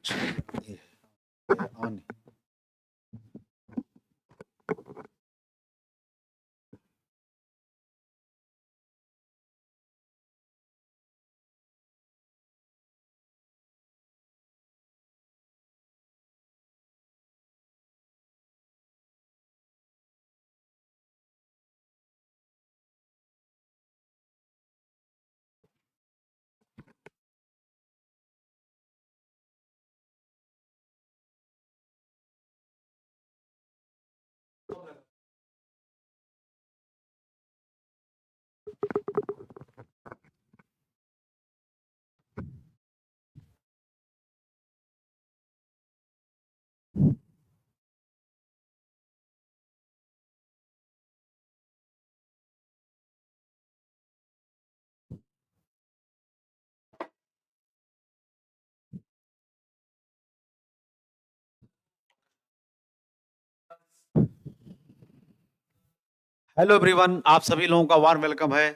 On. Hello everyone, आप सभी लोगों का वार्म वेलकम है।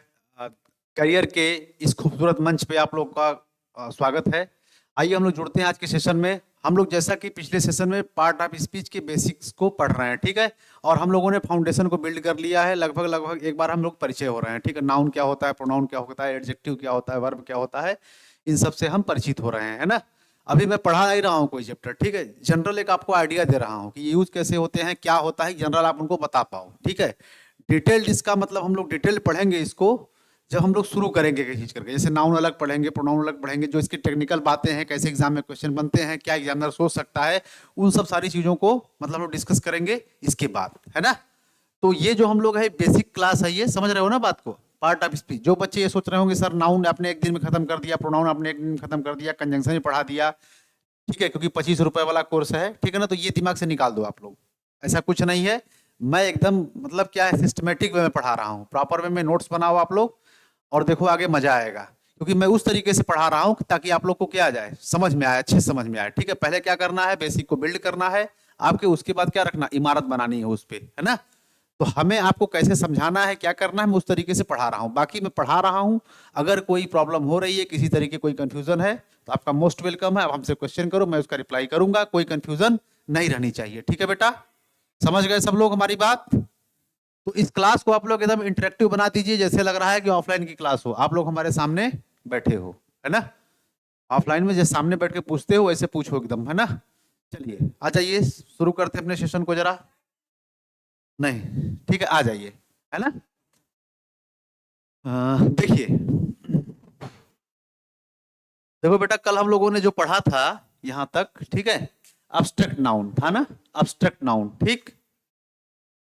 करियर के इस खूबसूरत मंच पे आप लोग का स्वागत है। आइए हम लोग जुड़ते हैं आज के सेशन में। हम लोग जैसा कि पिछले सेशन में पार्ट ऑफ स्पीच के बेसिक्स को पढ़ रहे हैं, ठीक है। और हम लोगों ने फाउंडेशन को बिल्ड कर लिया है। लगभग एक बार हम लोग परिचय हो रहे हैं, ठीक है। नाउन क्या होता है, प्रोनाउन क्या होता है, एडजेक्टिव क्या होता है, वर्ब क्या होता है, इन सब से हम परिचित हो रहे हैं, है ना। अभी मैं पढ़ा नहीं रहा हूँ कोई चैप्टर, ठीक है। जनरल एक आपको आइडिया दे रहा हूँ कि यूज कैसे होते हैं, क्या होता है, जनरल आप उनको बता पाओ, ठीक है। डिटेल्ड इसका मतलब हम लोग डिटेल पढ़ेंगे इसको जब हम लोग शुरू करेंगे किसी चीज करके। जैसे नाउन अलग पढ़ेंगे, प्रोनाउन अलग पढ़ेंगे, जो इसकी टेक्निकल बातें हैं, कैसे एग्जाम में क्वेश्चन बनते हैं, क्या एग्जामिनर सोच सकता है, उन सब सारी चीजों को मतलब हम लोग डिस्कस करेंगे इसके बाद, है ना। तो ये जो हम लोग है बेसिक क्लास है, ये समझ रहे हो ना बात को। Part of speech. जो बच्चे ये सोच रहे होंगे सर नाउन आपने एक दिन में खत्म कर दिया, प्रोनाउन आपने एक दिन में खत्म कर दिया, कंजंक्शन भी पढ़ा दिया, ठीक है, क्योंकि 25 रुपए वाला कोर्स है, ठीक है ना, तो ये दिमाग से निकाल दो आप लोग। ऐसा कुछ नहीं है। मैं एकदम मतलब क्या है, सिस्टमेटिक वे में पढ़ा रहा हूँ, प्रॉपर वे में नोट्स बनाओ आप लोग और देखो आगे मजा आएगा। क्योंकि मैं उस तरीके से पढ़ा रहा हूँ ताकि आप लोग को क्या आ जाए, समझ में आए, अच्छे समझ में आए, ठीक है। पहले क्या करना है, बेसिक को बिल्ड करना है आपके, उसके बाद क्या रखना, इमारत बनानी है उस पर, है ना। तो हमें आपको कैसे समझाना है, क्या करना है, मैं उस तरीके से पढ़ा रहा हूँ। बाकी मैं पढ़ा रहा हूँ, अगर कोई प्रॉब्लम हो रही है, किसी तरीके कोई कंफ्यूजन है, तो आपका मोस्ट वेलकम है। आप हमसे क्वेश्चन करो, मैं उसका रिप्लाई करूंगा। कोई कंफ्यूजन नहीं रहनी चाहिए, ठीक है बेटा। समझ गए सब लोग हमारी बात। तो इस क्लास को आप लोग एकदम इंटरेक्टिव बना दीजिए, जैसे लग रहा है कि ऑफलाइन की क्लास हो, आप लोग हमारे सामने बैठे हो, है ना। ऑफलाइन में जैसे सामने बैठ के पूछते हो वैसे पूछो एकदम, है ना। चलिए आ जाइए, शुरू करते हैं अपने सेशन को जरा। नहीं, ठीक है, आ जाइए, है ना। देखिए, देखो बेटा, कल हम लोगों ने जो पढ़ा था यहां तक, ठीक है, अब्स्ट्रैक्ट नाउन था ना। अब्स्ट्रैक्ट नाउन, ठीक।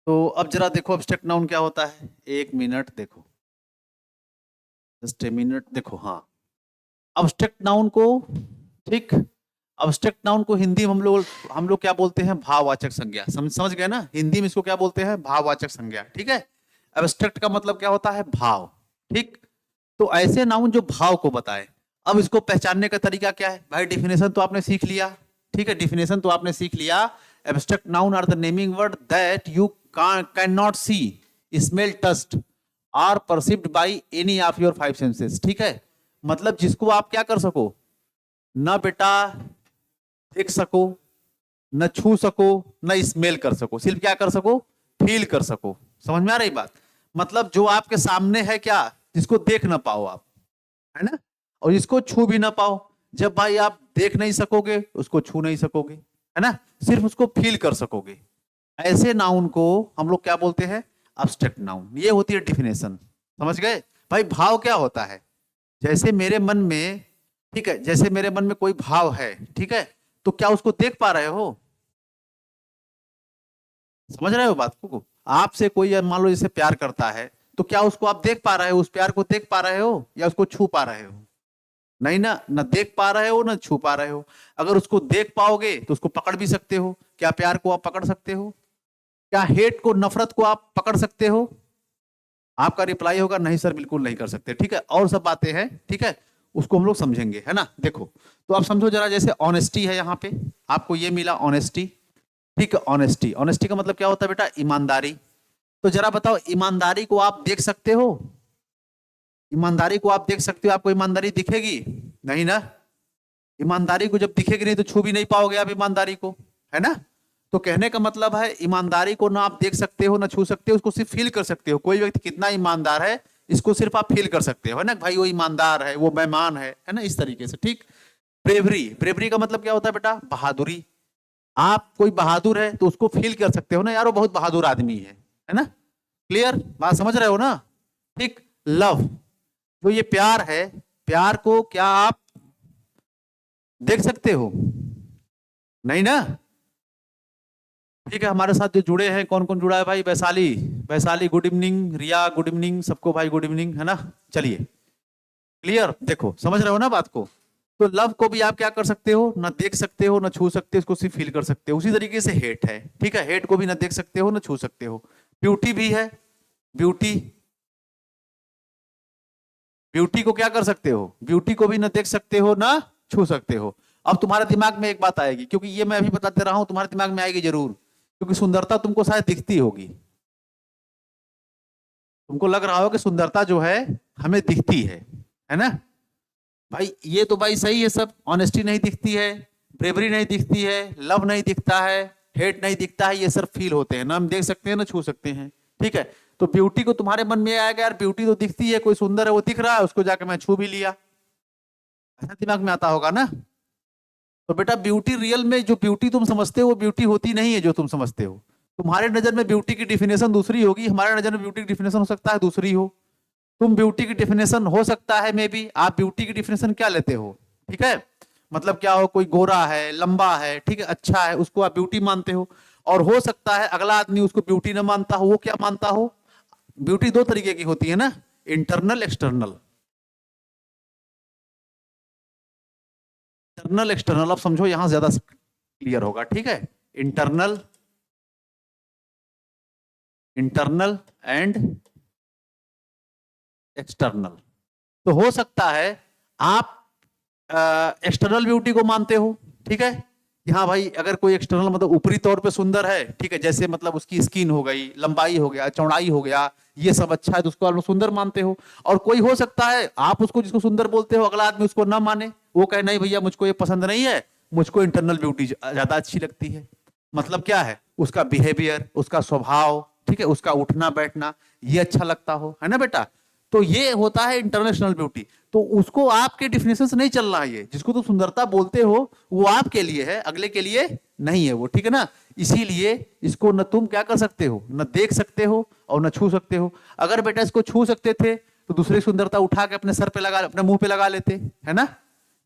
तो अब जरा देखो अब्स्ट्रैक्ट नाउन क्या होता है। एक मिनट देखो, जस्ट ए मिनट देखो। हाँ, अब्स्ट्रैक्ट नाउन को, ठीक, अब्स्ट्रैक्ट नाउन को हिंदी में हम लोग क्या बोलते हैं, भाववाचक संज्ञा। समझ गए ना, हिंदी में इसको क्या बोलते हैं, भाववाचक संज्ञा, ठीक है। एब्स्ट्रैक्ट का मतलब क्या होता है, भाव, ठीक। तो ऐसे नाउन जो भाव को बताए। अब इसको पहचानने का तरीका क्या है भाई, डिफिनेशन तो आपने सीख लिया, ठीक है, डिफिनेशन तो आपने सीख लिया। Abstract noun are the naming word that you can not see, smell, touch or perceived by any of your five senses, ठीक है। मतलब जिसको आप क्या कर सको, न बेटा देख सको, न छू सको, न स्मेल कर सको, सिर्फ क्या कर सको, फील कर सको। समझ में आ रही बात। मतलब जो आपके सामने है, क्या, जिसको देख ना पाओ आप, है ना, और जिसको छू भी ना पाओ। जब भाई आप देख नहीं सकोगे, उसको छू नहीं सकोगे, है ना, सिर्फ उसको फील कर सकोगे। ऐसे नाउन को हम लोग क्या बोलते हैं, अब्स्ट्रैक्ट नाउन। ये होती है डिफिनेशन। समझ गए भाई। भाव क्या होता है, जैसे मेरे मन में, ठीक है, जैसे मेरे मन में कोई भाव है, ठीक है, तो क्या उसको देख पा रहे हो, समझ रहे हो बात को। आपसे कोई मान लो जैसे प्यार करता है, तो क्या उसको आप देख पा रहे हो, उस प्यार को देख पा रहे हो या उसको छू पा रहे हो, नहीं ना, ना देख पा रहे हो ना छू पा रहे हो। अगर उसको देख पाओगे तो उसको पकड़ भी सकते हो। क्या प्यार को आप पकड़ सकते हो, क्या हेट को, नफरत को आप पकड़ सकते हो। आपका रिप्लाई होगा नहीं सर बिल्कुल नहीं कर सकते, ठीक है। और सब बातें हैं, ठीक है, उसको हम लोग समझेंगे, है ना। देखो, तो आप समझो जरा, जैसे ऑनेस्टी है यहाँ पे, आपको ये मिला ऑनेस्टी, ठीक है। ऑनेस्टी, ऑनेस्टी का मतलब क्या होता है बेटा, ईमानदारी। तो जरा बताओ, ईमानदारी को आप देख सकते हो, ईमानदारी को आप देख सकते हो, आपको ईमानदारी दिखेगी, नहीं ना। ईमानदारी को जब दिखेगी नहीं तो छू भी नहीं पाओगे आप ईमानदारी को, है ना। तो कहने का मतलब है ईमानदारी को ना आप देख सकते हो ना छू सकते हो, उसको सिर्फ फील कर सकते हो। कोई व्यक्ति कितना ईमानदार है इसको सिर्फ आप फील कर सकते हो, है ना, भाई वो ईमानदार है, वो बेईमान है ना, इस तरीके से। ठीक। ब्रेवरी, ब्रेवरी का मतलब क्या होता है बेटा? बहादुरी। आप कोई बहादुर है तो उसको फील कर सकते हो ना, यार वो बहुत बहादुर आदमी है ना। क्लियर बात समझ रहे हो ना? ठीक। लव, जो ये प्यार है, प्यार को क्या आप देख सकते हो? नहीं ना। ठीक है, हमारे साथ जो जुड़े हैं, कौन कौन जुड़ा है भाई? वैशाली, वैशाली गुड इवनिंग, रिया गुड इवनिंग, सबको भाई गुड इवनिंग, है ना। चलिए, क्लियर, देखो समझ रहे हो ना बात को। तो लव को भी आप क्या कर सकते हो? ना देख सकते हो ना छू सकते हो, उसको सिर्फ फील कर सकते हो। उसी तरीके से हेट है, ठीक है, हेट को भी ना देख सकते हो ना छू सकते हो। ब्यूटी भी है, ब्यूटी, ब्यूटी को क्या कर सकते हो? ब्यूटी को भी ना देख सकते हो ना छू सकते हो। अब तुम्हारे दिमाग में एक बात आएगी, क्योंकि ये मैं अभी बताते रहा हूं, तुम्हारे दिमाग में आएगी जरूर, क्योंकि सुंदरता तुमको शायद दिखती होगी। तुमको लग रहा हो कि सुंदरता जो है हमें दिखती है ना भाई। ये तो भाई सही है सब, ऑनेस्टी नहीं दिखती है, ब्रेवरी नहीं दिखती है, लव नहीं दिखता है, हेट नहीं दिखता है, ये सब फील होते हैं ना, हम देख सकते हैं ना छू सकते हैं। ठीक है, तो ब्यूटी को तुम्हारे मन में आएगा, यार ब्यूटी तो दिखती है, कोई सुंदर है वो दिख रहा है, उसको जाके मैं छू भी लिया, ऐसा दिमाग में आता होगा ना। तो बेटा ब्यूटी रियल में जो ब्यूटी तुम समझते हो वो ब्यूटी होती नहीं है जो तुम समझते हो। तुम्हारे नजर में ब्यूटी की डिफिनेशन दूसरी होगी, हमारे नजर में ब्यूटी की डिफिनेशन हो सकता है दूसरी हो। तुम ब्यूटी की डिफिनेशन हो सकता है मे बी, आप ब्यूटी की डिफिनेशन क्या लेते हो? ठीक है, मतलब क्या हो, कोई गोरा है, लंबा है, ठीक है, अच्छा है, उसको आप ब्यूटी मानते हो। और हो सकता है अगला आदमी उसको ब्यूटी ना मानता हो, वो क्या मानता हो? ब्यूटी दो तरीके की होती है ना, इंटरनल एक्सटर्नल। इंटरनल एक्सटर्नल आप समझो, यहां ज्यादा क्लियर होगा। ठीक है, इंटरनल, इंटरनल एंड एक्सटर्नल। तो हो सकता है आप एक्सटर्नल ब्यूटी को मानते हो, ठीक है, कि हाँ भाई अगर कोई एक्सटर्नल मतलब ऊपरी तौर पे सुंदर है, ठीक है, जैसे मतलब उसकी स्किन हो गई, लंबाई हो गया, चौड़ाई हो गया, ये सब अच्छा है तो उसको आप सुंदर मानते हो। और कोई हो सकता है आप उसको जिसको सुंदर बोलते हो अगला आदमी उसको ना माने, वो कहे नहीं भैया मुझको ये पसंद नहीं है, मुझको इंटरनल ब्यूटी ज्यादा अच्छी लगती है। मतलब क्या है? उसका बिहेवियर, उसका स्वभाव, ठीक है, उसका उठना बैठना, ये अच्छा लगता हो, है ना बेटा। तो ये होता है इंटरनेशनल ब्यूटी। तो उसको आपके डिफिनेशन से नहीं चलना है, ये जिसको तुम सुंदरता बोलते हो वो आपके लिए है, अगले के लिए नहीं है वो, ठीक है ना। इसीलिए इसको न तुम क्या कर सकते हो, न देख सकते हो और न छू सकते हो। अगर बेटा इसको छू सकते थे तो दूसरी सुंदरता उठा के अपने सर पे लगा, अपने मुंह पे लगा लेते, है ना।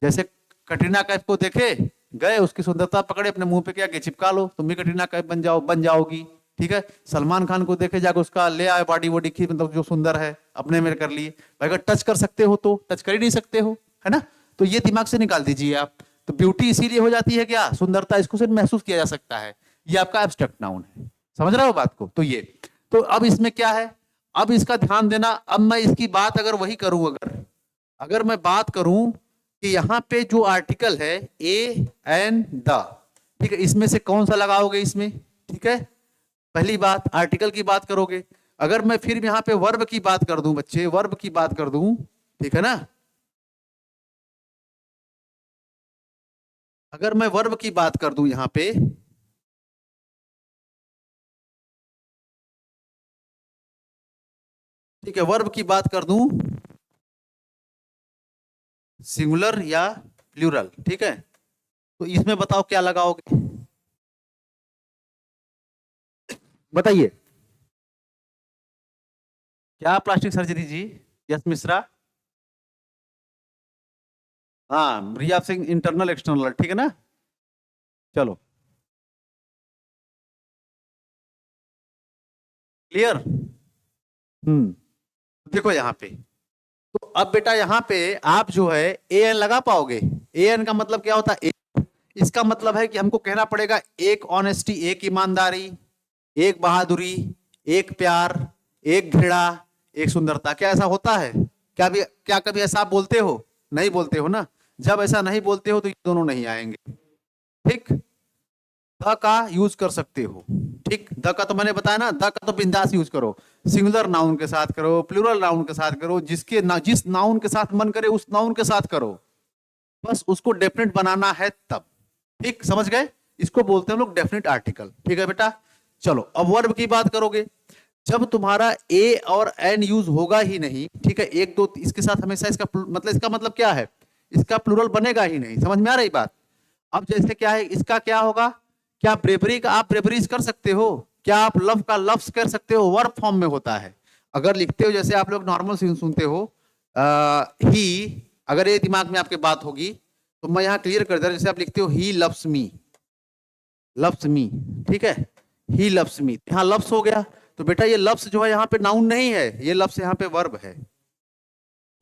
जैसे कटरीना कैफ को देखे, गए उसकी सुंदरता पकड़े अपने मुंह पे क्या कि चिपका लो, तुम भी कटरीना कैफ बन जाओगी। ठीक है, सलमान खान को देखे जाकर उसका ले आए बॉडी वॉडी की, मतलब जो सुंदर है अपने में कर लिए। भाई अगर टच कर सकते हो तो टच कर ही नहीं सकते हो, है ना। तो ये दिमाग से निकाल दीजिए आप। तो ब्यूटी इसीलिए हो जाती है क्या? सुंदरता इसको सिर्फ महसूस किया जा सकता है, ये आपका एब्स्ट्रैक्ट नाउन है। समझ रहे हो बात को? तो ये, तो अब इसमें क्या है, अब इसका ध्यान देना। अब मैं इसकी बात अगर वही करूं, अगर अगर मैं बात करूं कि यहाँ पे जो आर्टिकल है ए एंड द, ठीक है, इसमें से कौन सा लगाओगे इसमें? ठीक है, पहली बात आर्टिकल की बात करोगे। अगर मैं फिर यहाँ पे वर्ब की बात कर दूं बच्चे, वर्ब की बात कर दूं, ठीक है ना, अगर मैं वर्ब की बात कर दूं यहाँ पे, ठीक है, वर्ब की बात कर दूं सिंगुलर या प्लूरल, ठीक है, तो इसमें बताओ क्या लगाओगे? बताइए क्या? प्लास्टिक सर्जरी जी, यस मिश्रा, हाँ रिया सिंह, इंटरनल एक्सटर्नल, ठीक है ना। चलो क्लियर। देखो यहाँ पे, तो अब बेटा यहाँ पे आप जो है ए एन लगा पाओगे? ए एन का मतलब क्या होता है? इसका मतलब है कि हमको कहना पड़ेगा एक ऑनेस्टी, एक ईमानदारी, एक बहादुरी, एक प्यार, एक घृणा, एक सुंदरता। क्या ऐसा होता है? क्या कभी ऐसा आप बोलते हो? नहीं बोलते हो ना। जब ऐसा नहीं बोलते हो तो ये दोनों नहीं आएंगे। ठीक, द का यूज कर सकते हो, ठीक, द का तो मैंने बताया ना, द का तो बिंदास यूज करो, सिंगुलर नाउन के साथ करो, प्लूरल नाउन के साथ करो, जिस नाउन के साथ मन करे उस नाउन के साथ करो। बस उसको डेफिनेट बनाना है तब। ठीक, समझ गए? इसको बोलते हैं हम लोग डेफिनेट आर्टिकल। ठीक है बेटा, चलो अब वर्ब की बात करोगे। जब तुम्हारा ए और एन यूज होगा ही नहीं, ठीक है, एक दो इसके साथ हमेशा इसका मतलब क्या है, इसका प्लूरल बनेगा ही नहीं। समझ में आ रही बात? अब जैसे क्या है, इसका क्या होगा, क्या ब्रेवरी का आप ब्रेवरीज कर सकते हो, क्या आप लव का लव्स कर सकते हो, वर्ब फॉर्म में होता है। अगर लिखते हो जैसे आप लोग नॉर्मल सुनते हो ही, अगर ये दिमाग में आपके बात होगी तो मैं यहां क्लियर कर दे रहा, जैसे आप लिखते हो he loves me, loves me, ठीक है, ही लव्स मी, यहां लव्स हो गया। तो बेटा ये लव्स जो है यहाँ पे नाउन नहीं है, ये लव्स यहाँ पे वर्ब है।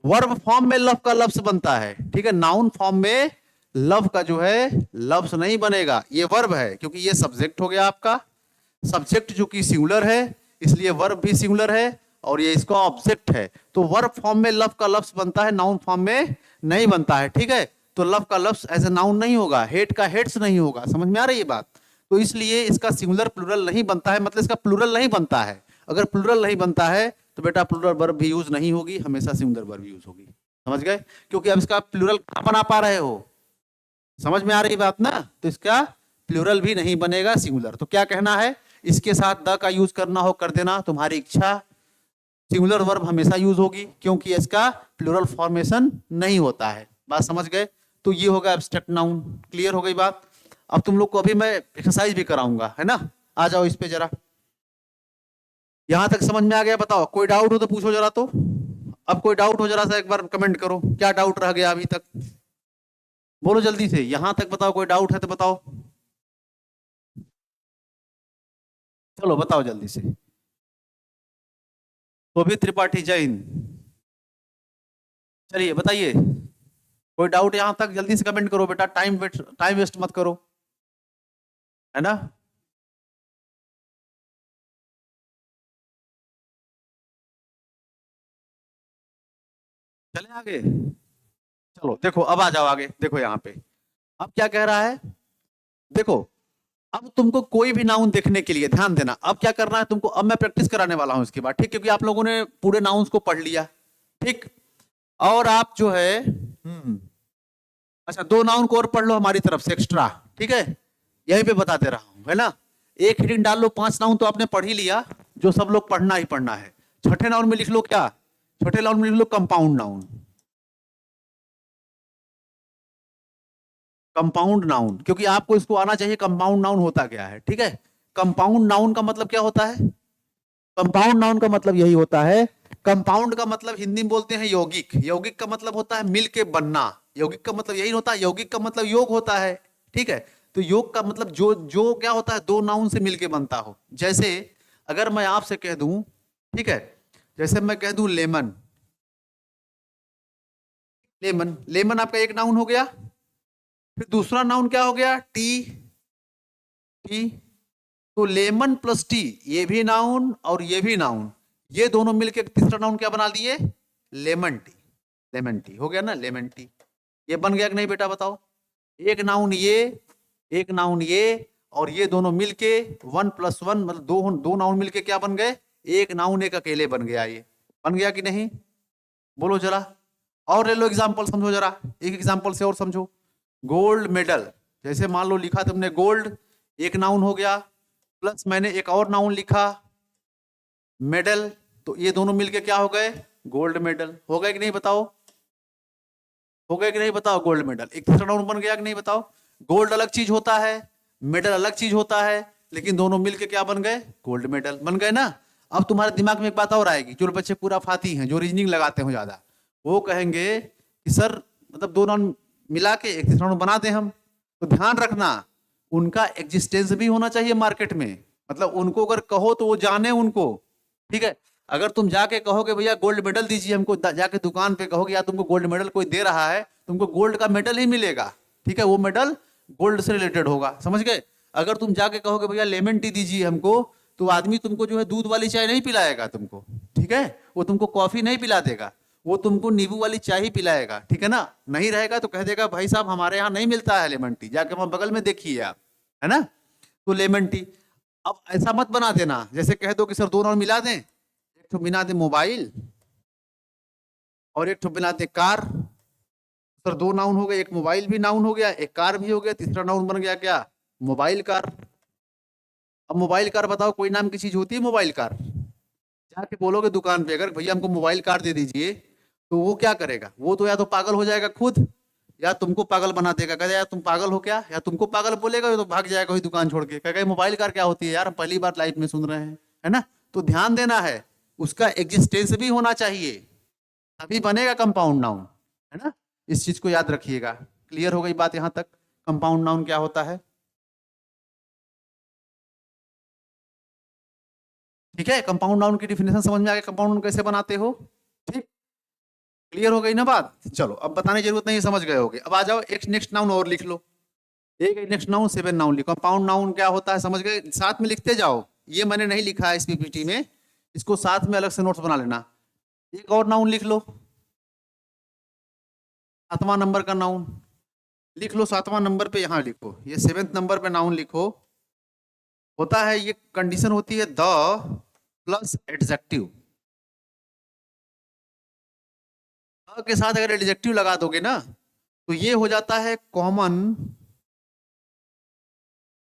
वर्ब फॉर्म में लव का लव्स बनता है, ठीक है, नाउन फॉर्म में लव का जो है लव्स नहीं बनेगा, ये वर्ब है, क्योंकि ये सब्जेक्ट हो गया आपका, सब्जेक्ट जो कि सिंगुलर है, इसलिए वर्ब भी सिंगुलर है, और ये इसका ऑब्जेक्ट है। तो वर्ब फॉर्म में लव का लव्स बनता है, नाउन फॉर्म में नहीं बनता है। ठीक है, तो लव का लव्स एज ए नाउन नहीं होगा, हेट का हेट्स नहीं होगा। समझ में आ रही है बात? तो इसलिए इसका सिंगुलर प्लूरल नहीं बनता है, मतलब इसका प्लूरल नहीं बनता है। अगर प्लूरल नहीं बनता है तो बेटा प्लूरल वर्ब भी यूज नहीं होगी, हमेशा सिंगुलर वर्ब यूज होगी। समझ गए? क्योंकि अब इसका प्लूरल कहां बना पा रहे हो, समझ में आ रही बात ना? तो इसका प्लूरल भी नहीं बनेगा सिंगुलर। तो क्या कहना है, इसके साथ द का यूज करना हो कर देना, तुम्हारी इच्छा। सिंगुलर वर्ब हमेशा यूज होगी क्योंकि इसका प्लूरल फॉर्मेशन नहीं होता है। बात समझ गए? तो ये होगा एब्स्ट्रैक्ट नाउन। क्लियर हो गई बात? अब तुम लोग को अभी मैं एक्सरसाइज भी कराऊंगा, है ना? आ जाओ इस पे जरा। यहां तक समझ में आ गया? बताओ, कोई डाउट हो तो पूछो जरा। तो अब कोई डाउट हो जरा सा एक बार कमेंट करो, क्या डाउट रह गया अभी तक? बोलो जल्दी से, यहां तक बताओ, कोई डाउट है तो बताओ। चलो बताओ जल्दी से। शोभित त्रिपाठी जैन, चलिए बताइए, कोई डाउट यहां तक? जल्दी से कमेंट करो बेटा, टाइम वेस्ट मत करो, है ना? चले आगे, चलो देखो अब आ जाओ आगे। देखो यहाँ पे अब क्या कह रहा है, देखो अब तुमको कोई भी नाउन देखने के लिए ध्यान देना। अब क्या करना है तुमको, अब मैं प्रैक्टिस कराने वाला हूं इसके बाद, ठीक? क्योंकि आप लोगों ने पूरे नाउन्स को पढ़ लिया, ठीक? और आप जो है अच्छा, दो नाउन को और पढ़ लो हमारी तरफ से एक्स्ट्रा, ठीक है? यहीं पे बताते रहा हूं, है ना? एक हेडिंग डाल लो, 5 नाउन तो आपने पढ़ ही लिया, जो सब लोग पढ़ना ही पढ़ना है। छठे नाउन में लिख लो क्या, छठे नाउन में लिख लो कंपाउंड नाउन। कंपाउंड नाउन, क्योंकि आपको इसको आना चाहिए कंपाउंड नाउन होता क्या है, ठीक है? कंपाउंड नाउन का मतलब क्या होता है? कंपाउंड नाउन का मतलब यही होता है, कंपाउंड का मतलब हिंदी में बोलते हैं यौगिक, यौगिक का मतलब होता है मिल के बनना, यौगिक का मतलब यही होता है, यौगिक का मतलब योग होता है, ठीक है? तो योग का मतलब जो जो क्या होता है, दो नाउन से मिलके बनता हो। जैसे अगर मैं आपसे कह दूं, ठीक है, जैसे मैं कह दूं लेमन, लेमन, लेमन आपका एक नाउन हो गया। फिर दूसरा नाउन क्या हो गया, टी, टी। तो लेमन प्लस टी, ये भी नाउन और ये भी नाउन, ये दोनों मिलकर तीसरा नाउन क्या बना दिए, लेमन टी। लेमन टी हो गया ना, लेमन टी। ये बन गया कि नहीं बेटा बताओ? एक नाउन ये, एक नाउन ये, और ये दोनों मिलके 1+1 मतलब दो नाउन मिलके क्या बन गए, एक नाउन एक अकेले बन गया। ये बन गया कि नहीं? बोलो जरा। और ले लो एग्जाम्पल, समझो जरा, एक एग्जाम्पल से और समझो। गोल्ड मेडल, जैसे मान लो लिखा तुमने गोल्ड, एक नाउन हो गया, प्लस मैंने एक और नाउन लिखा मेडल, तो ये दोनों मिलके क्या हो गए, गोल्ड मेडल। हो गए कि नहीं बताओ? हो गए कि नहीं बताओ? गोल्ड मेडल एक तीसरा नाउन बन गया कि नहीं बताओ? गोल्ड अलग चीज होता है, मेडल अलग चीज होता है, लेकिन दोनों मिलके क्या बन गए, गोल्ड मेडल बन गए ना। अब तुम्हारे दिमाग में एक बात और आएगी, जो बच्चे पूरा फाती हैं, जो रीजनिंग लगाते हो ज्यादा, वो कहेंगे कि सर मतलब दो नाउन मिला के एक तीसरा नाउन बना दें हम। तो ध्यान रखना, उनका एग्जिस्टेंस भी होना चाहिए मार्केट में, मतलब उनको अगर कहो तो वो जाने उनको, ठीक है? अगर तुम जाके कहोगे भैया गोल्ड मेडल दीजिए हमको, जाके दुकान पे कहोगे यार तुमको गोल्ड मेडल कोई दे रहा है, तुमको गोल्ड का मेडल ही मिलेगा, ठीक है? वो मेडल गोल्ड से रिलेटेड होगा, समझ गए? अगर तुम जाके कहोगे भैया लेमन टी दीजिए हमको, तो आदमी तुमको जो है दूध वाली चाय नहीं पिलाएगा तुमको, ठीक है? वो तुमको कॉफी नहीं पिला देगा, वो तुमको नींबू वाली चाय ही पिलाएगा, ठीक है ना? नहीं रहेगा तो कह देगा भाई साहब हमारे यहाँ नहीं मिलता है लेमन टी, जाके वहां बगल में देखिए आप, है ना? तो लेमन टी। अब ऐसा मत बना देना जैसे कह दो कि सर दोनों मिला दें, एक तो मिला दे मोबाइल और एक तो मिला दे कार, सर दो नाउन हो गए, एक मोबाइल भी नाउन हो गया, एक कार भी हो गया, तीसरा नाउन बन गया क्या, मोबाइल कार। अब मोबाइल कार बताओ कोई नाम की चीज होती है मोबाइल कार? जाके बोलोगे दुकान पे अगर भैया हमको मोबाइल कार दे दीजिए, तो वो क्या करेगा, वो तो या तो पागल हो जाएगा खुद, या तुमको पागल बना देगा, कहेगा यार तुम पागल हो क्या, या तुमको पागल बोलेगा या तो भाग जाएगा वही दुकान छोड़ के, कहेगा ये मोबाइल कार क्या होती है यार, हम पहली बार लाइफ में सुन रहे हैं, है ना। तो ध्यान देना है, उसका एग्जिस्टेंस भी होना चाहिए, तभी बनेगा कंपाउंड नाउन, है ना। इस चीज को याद रखिएगा। क्लियर हो गई बात यहां तक, कंपाउंड नाउन क्या होता है? ठीक है, कंपाउंड नाउन की डिफिनेशन समझ में आ गया, कंपाउंड नाउन कैसे बनाते हो? ठीक, क्लियर हो गई ना बात। चलो अब बताने की जरूरत नहीं, समझ गए होगे। अब आ जाओ एक नेक्स्ट नाउन और लिख लो, एक नेक्स्ट नाउन 7 नाउन लिखो। कंपाउंड नाउन क्या होता है समझ गए, साथ में लिखते जाओ, ये मैंने नहीं लिखा है इस पीपीटी में, इसको साथ में अलग से नोट्स बना लेना। एक और नाउन लिख लो, 7वां नंबर का नाउन लिख लो, 7वां नंबर पे यहाँ लिखो, ये 7th नंबर पे नाउन लिखो। होता है, ये कंडीशन होती है द प्लस एडजेक्टिव। द के साथ अगर एडजेक्टिव लगा दोगे ना, तो ये हो जाता है common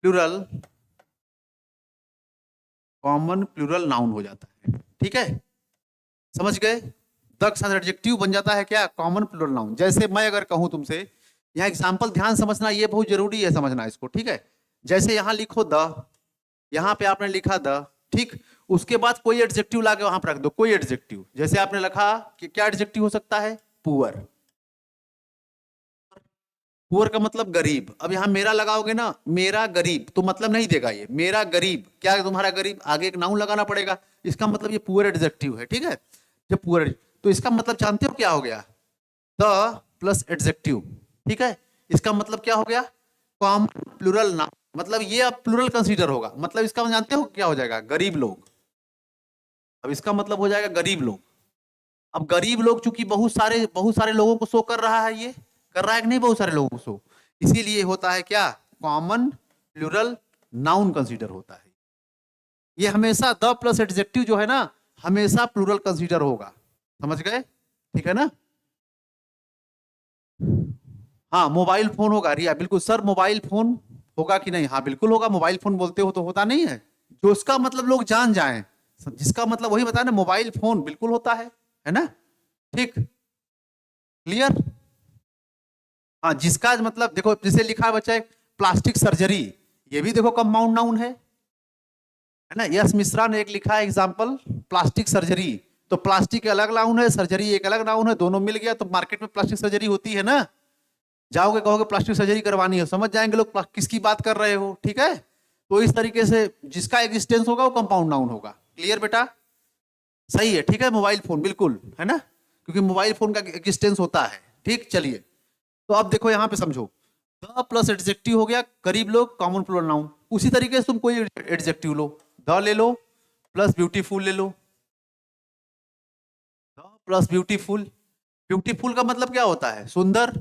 plural, common plural noun हो जाता है। ठीक है, समझ गए। द के साथ एडजेक्टिव बन जाता है क्या, कॉमन प्लूरल नाउन। जैसे मैं अगर कहूं तुमसे, यहाँ एग्जांपल ध्यान समझना, ये बहुत जरूरी है समझना इसको, ठीक है। जैसे यहाँ लिखो द, यहाँ पे आपने लिखा द, ठीक, उसके बाद कोई एडजेक्टिव लाके वहां पर रख दो, कोई एडजेक्टिव। जैसे आपने लिखा कि क्या एडजेक्टिव हो सकता है, पुअर। पुअर का मतलब गरीब। अब यहाँ मेरा लगाओगे ना, मेरा गरीब, तो मतलब नहीं देगा ये, मेरा गरीब क्या है, तुम्हारा गरीब, आगे एक नाउन लगाना पड़ेगा, इसका मतलब ये पुअर एडजेक्टिव है। ठीक है, जब पुअर, तो इसका मतलब जानते हो क्या हो गया, द प्लस एडजेक्टिव। ठीक है, इसका मतलब क्या हो गया, कॉमन प्लूरल नाउन, मतलब ये अब प्लूरल कंसीडर होगा, मतलब इसका जानते हो क्या हो जाएगा, गरीब लोग। अब इसका मतलब हो जाएगा गरीब लोग। अब गरीब लोग चूंकि बहुत सारे लोगों को शो कर रहा है, ये कर रहा है कि नहीं, बहुत सारे लोगों को शो, इसीलिए होता है क्या, कॉमन प्लूरल नाउन कंसीडर होता है। ये हमेशा द प्लस एडजेक्टिव जो है ना, हमेशा प्लूरल कंसीडर होगा, समझ गए। ठीक है ना। हाँ मोबाइल फोन होगा, रिया बिल्कुल सर, मोबाइल फोन होगा कि नहीं, हाँ बिल्कुल होगा, मोबाइल फोन बोलते हो तो होता नहीं है, जो उसका मतलब लोग जान जाएं, जिसका मतलब वही बताया ना, मोबाइल फोन बिल्कुल होता है ना। ठीक, क्लियर। हाँ जिसका मतलब देखो, जैसे लिखा है बच्चा प्लास्टिक सर्जरी, ये भी देखो कंपाउंड नाउन है ना। यश मिश्रा ने एक लिखा है एग्जांपल, प्लास्टिक सर्जरी, तो प्लास्टिक अलग नाउन है, सर्जरी एक अलग नाउन है, दोनों मिल गया तो मार्केट में प्लास्टिक सर्जरी होती है ना। जाओगे कहोगे प्लास्टिक सर्जरी करवानी है, समझ जाएंगे लोग किसकी बात कर रहे हो। ठीक है, तो इस तरीके से जिसका एग्जिस्टेंस होगा वो कंपाउंड नाउन होगा। क्लियर बेटा, सही है। ठीक है, मोबाइल फोन बिल्कुल है ना, क्योंकि मोबाइल फोन का एग्जिस्टेंस होता है। ठीक, चलिए तो अब देखो यहाँ पे समझो, द प्लस एडजेक्टिव हो गया गरीब लोग, कॉमन प्लूरल नाउन। उसी तरीके से तुम कोई एडजेक्टिव लो, द ले लो प्लस ब्यूटीफुल ले लो, द प्लस ब्यूटीफुल। ब्यूटीफुल का मतलब क्या होता है, सुंदर।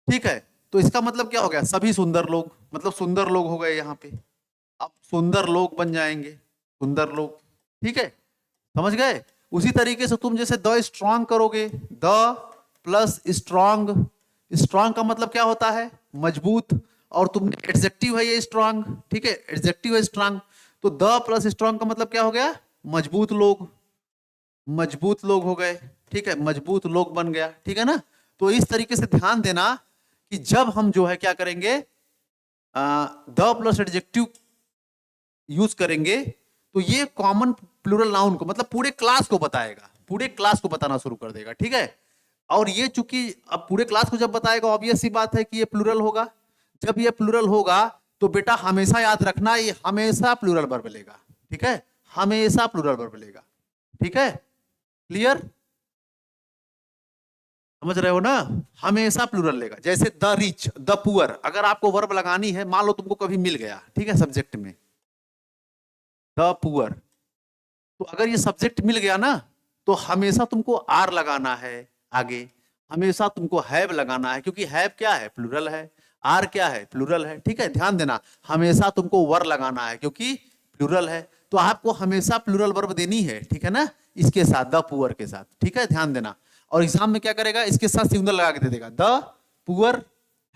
ठीक है, तो इसका मतलब क्या हो गया, सभी सुंदर लोग, मतलब सुंदर लोग हो गए यहाँ पे, अब सुंदर लोग बन जाएंगे, सुंदर लोग। ठीक है, समझ गए। उसी तरीके से तुम जैसे द स्ट्रांग करोगे, द प्लस स्ट्रांग, स्ट्रांग का मतलब क्या होता है, मजबूत, और तुमने एडजेक्टिव है ये स्ट्रांग, ठीक है, एडजेक्टिव है स्ट्रांग, तो द प्लस स्ट्रांग का मतलब क्या हो गया, मजबूत लोग, मजबूत लोग हो गए। ठीक है, मजबूत लोग बन गया। ठीक है ना। तो इस तरीके से ध्यान देना कि जब हम जो है क्या करेंगे, द प्लस एडजेक्टिव यूज करेंगे, तो ये कॉमन प्लूरल नाउन को मतलब पूरे क्लास को बताएगा, पूरे क्लास को बताना शुरू कर देगा। ठीक है, और ये चूंकि अब पूरे क्लास को जब बताएगा, ऑब्वियस सी बात है कि ये प्लूरल होगा। जब ये प्लूरल होगा तो बेटा हमेशा याद रखना, ये हमेशा प्लूरल वर्ब लेगा। ठीक है, हमेशा प्लूरल वर्ब लेगा। ठीक है, क्लियर, समझ रहे हो ना, हमेशा प्लूरल लेगा। जैसे द रिच, द पुअर, अगर आपको वर्ब लगानी है, मान लो तुमको कभी मिल गया, ठीक है, सब्जेक्ट में द पुअर, तो अगर ये सब्जेक्ट मिल गया ना, तो हमेशा तुमको आर लगाना है आगे, हमेशा तुमको हैव लगाना है, क्योंकि हैव क्या है, प्लूरल है, आर क्या है, प्लूरल है। ठीक है, ध्यान देना, हमेशा तुमको वर लगाना है क्योंकि प्लूरल है, तो आपको हमेशा प्लूरल वर्ब देनी है। ठीक है ना, इसके साथ, द पुअर के साथ। ठीक है, ध्यान देना। और एग्जाम में क्या करेगा, इसके साथ सिंगुलर लगा के दे देगा, the poor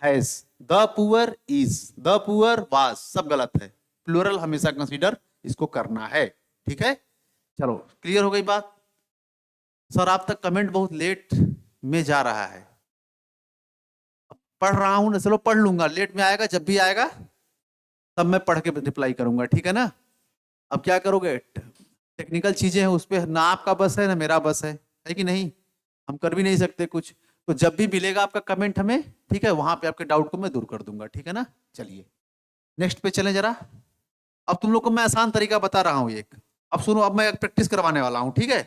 has, the poor is, the poor was, सब गलत है। प्लूरल हमेशा कंसीडर इसको करना है, ठीक है। चलो क्लियर हो गई बात। सर आप तक कमेंट बहुत लेट में जा रहा है। पढ़ रहा हूं ना, चलो पढ़ लूंगा, लेट में आएगा, जब भी आएगा तब मैं पढ़ के रिप्लाई करूंगा, ठीक है ना। अब क्या करोगे, टेक्निकल चीजें हैं, उस पर ना आपका बस है ना मेरा बस है कि नहीं, हम कर भी नहीं सकते कुछ। तो जब भी मिलेगा आपका कमेंट हमें, ठीक है, वहां पे आपके डाउट को मैं दूर कर दूंगा, ठीक है ना। चलिए नेक्स्ट पे चलें जरा। अब तुम लोग को मैं आसान तरीका बता रहा हूं एक। अब सुनो, अब मैं प्रैक्टिस करवाने वाला हूं, ठीक है।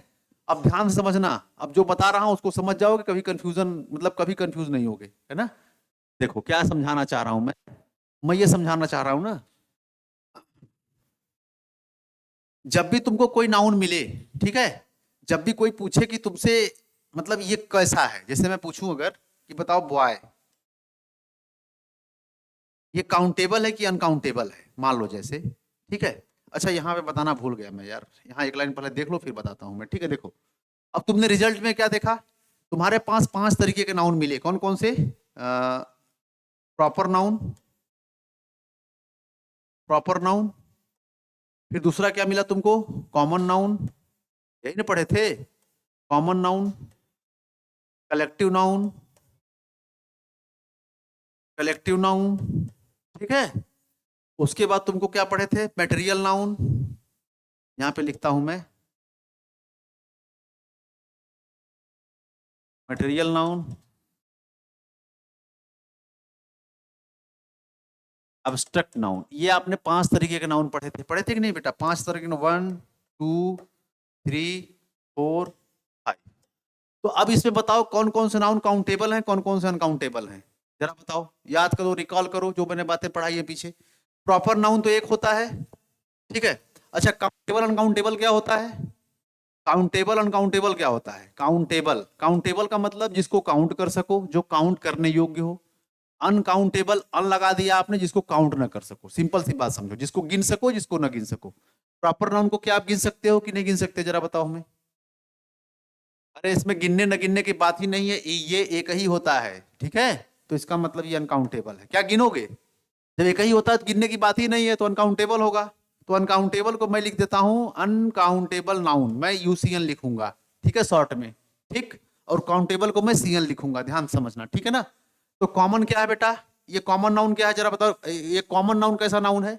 अब ध्यान से समझना, अब जो बता रहा हूं उसको समझ जाओगे, कभी कंफ्यूजन, मतलब कभी कंफ्यूज नहीं होगे, है ना। देखो क्या समझाना चाह रहा हूं मैं ये समझाना चाह रहा हूं ना, जब भी तुमको कोई नाउन मिले, ठीक है, जब भी कोई पूछे कि तुमसे मतलब ये कैसा है, जैसे मैं पूछूं अगर कि बताओ बॉय, ये काउंटेबल है कि अनकाउंटेबल है, मान लो जैसे, ठीक है। अच्छा यहाँ पे बताना भूल गया मैं यार, यहाँ एक लाइन पहले देख लो फिर बताता हूं मैं, ठीक है। देखो अब तुमने रिजल्ट में क्या देखा, तुम्हारे पास 5 तरीके के नाउन मिले, कौन कौन से, प्रॉपर नाउन, प्रॉपर नाउन, फिर दूसरा क्या मिला तुमको, कॉमन नाउन, यही ना पढ़े थे, common noun, collective noun, collective noun, ठीक है। उसके बाद तुमको क्या पढ़े थे, मैटेरियल नाउन, यहां पे लिखता हूं मैं, मैटेरियल नाउन, अब्स्ट्रक्ट नाउन। ये आपने 5 तरीके के नाउन पढ़े थे कि नहीं बेटा, 5 तरीके, 1 2 3 4 5। तो अब इसमें बताओ कौन कौन से नाउन काउंटेबल हैं, कौन कौन से अनकाउंटेबल हैं, जरा बताओ, याद करो, रिकॉल करो जो मैंने बातें पढ़ाई है पीछे। प्रॉपर नाउन तो एक होता है, ठीक है। अच्छा काउंटेबल अनकाउंटेबल क्या होता है, काउंटेबल अनकाउंटेबल क्या होता है, काउंटेबल, काउंटेबल का मतलब जिसको काउंट कर सको, जो काउंट करने योग्य हो। अनकाउंटेबल, अन लगा दिया आपने, जिसको काउंट ना कर सको, सिंपल सी बात समझो, जिसको गिन सको जिसको ना गिन सको। प्रॉपर नाउन को क्या आप गिन सकते हो कि नहीं गिन सकते, जरा बताओ हमें। अरे इसमें गिनने न गिनने की बात ही नहीं है, ये एक ही होता है, ठीक है। तो इसका मतलब ये अनकाउंटेबल है, क्या गिनोगे, जब एक ही होता है तो गिनने की बात ही नहीं है, तो अनकाउंटेबल होगा। तो अनकाउंटेबल को मैं लिख देता हूं अनकाउंटेबल नाउन, मैं यूसीएन लिखूंगा, ठीक है, शॉर्ट में, ठीक। और काउंटेबल को मैं सीएन लिखूंगा, ध्यान समझना, ठीक है ना। तो कॉमन क्या है बेटा, ये कॉमन नाउन क्या है जरा बताओ, ये कॉमन नाउन कैसा नाउन है।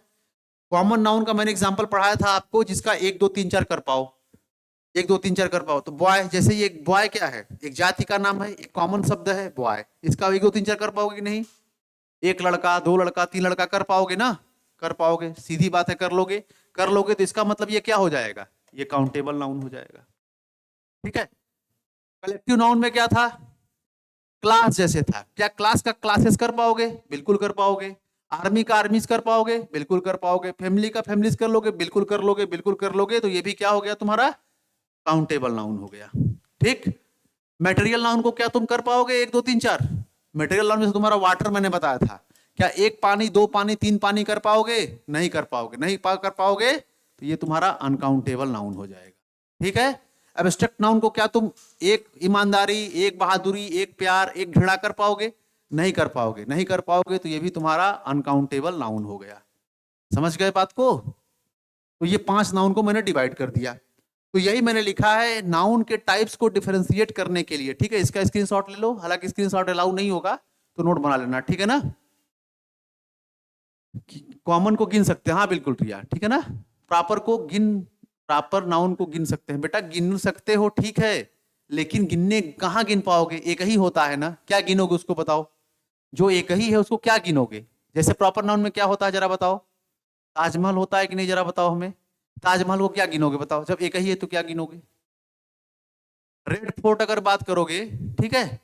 कॉमन नाउन का मैंने एग्जांपल पढ़ाया था आपको, जिसका 1 2 3 4 कर पाओ, 1 2 3 4 कर पाओ। तो बॉय, जैसे ये बॉय क्या है, एक जाति का नाम है, एक कॉमन शब्द है बॉय, इसका 1 2 3 4 कर पाओगे कि नहीं। एक लड़का, 2 लड़का, 3 लड़का कर पाओगे ना, कर पाओगे, सीधी बात है, कर लोगे। कर लोगे तो इसका मतलब ये क्या हो जाएगा, ये काउंटेबल नाउन हो जाएगा, ठीक है। कलेक्टिव नाउन में क्या था, क्लास जैसे था, क्या क्लास का क्लासेस कर पाओगे, बिल्कुल कर पाओगे। आर्मी का आर्मीज कर पाओगे, बिल्कुल कर पाओगे। फैमिली का फैमिलीज कर लोगे, बिल्कुल कर लोगे, बिल्कुल कर लोगे। तो ये भी क्या हो गया तुम्हारा, काउंटेबल नाउन हो गया, ठीक। मटेरियल नाउन को क्या तुम कर पाओगे, 1 2 3 4। मटेरियल नाउन में तुम्हारा वाटर मैंने बताया था, क्या 1 पानी, 2 पानी, 3 पानी कर पाओगे, नहीं कर पाओगे, नहीं कर पाओगे, तो ये तुम्हारा अनकाउंटेबल नाउन हो जाएगा, ठीक है। एब्स्ट्रैक्ट नाउन को क्या तुम 1 ईमानदारी, 1 बहादुरी, 1 प्यार, 1 घृणा कर पाओगे, नहीं कर पाओगे, नहीं कर पाओगे, तो ये भी तुम्हारा अनकाउंटेबल नाउन हो गया। समझ गए बात को। तो ये 5 नाउन को मैंने डिवाइड कर दिया। तो यही मैंने लिखा है नाउन के टाइप्स को डिफरेंशिएट करने के लिए, ठीक है। इसका स्क्रीनशॉट ले लो, हालांकि स्क्रीनशॉट अलाउ नहीं होगा, तो नोट बना लेना, ठीक है ना। कॉमन को गिन सकते हैं, हाँ बिल्कुल रिया, ठीक है ना। प्रॉपर को गिन, प्रॉपर नाउन को गिन सकते हैं बेटा, गिन सकते हो ठीक है, लेकिन गिनने कहाँ गिन पाओगे, एक ही होता है ना, क्या गिनोगे उसको बताओ, जो एक ही है उसको क्या गिनोगे। जैसे प्रॉपर नाउन में क्या होता है जरा बताओ, ताजमहल होता है कि नहीं, जरा बताओ हमें, ताजमहल को क्या गिनोगे बताओ, जब एक ही है तो क्या गिनोगे। रेड फोर्ट अगर बात करोगे, ठीक है,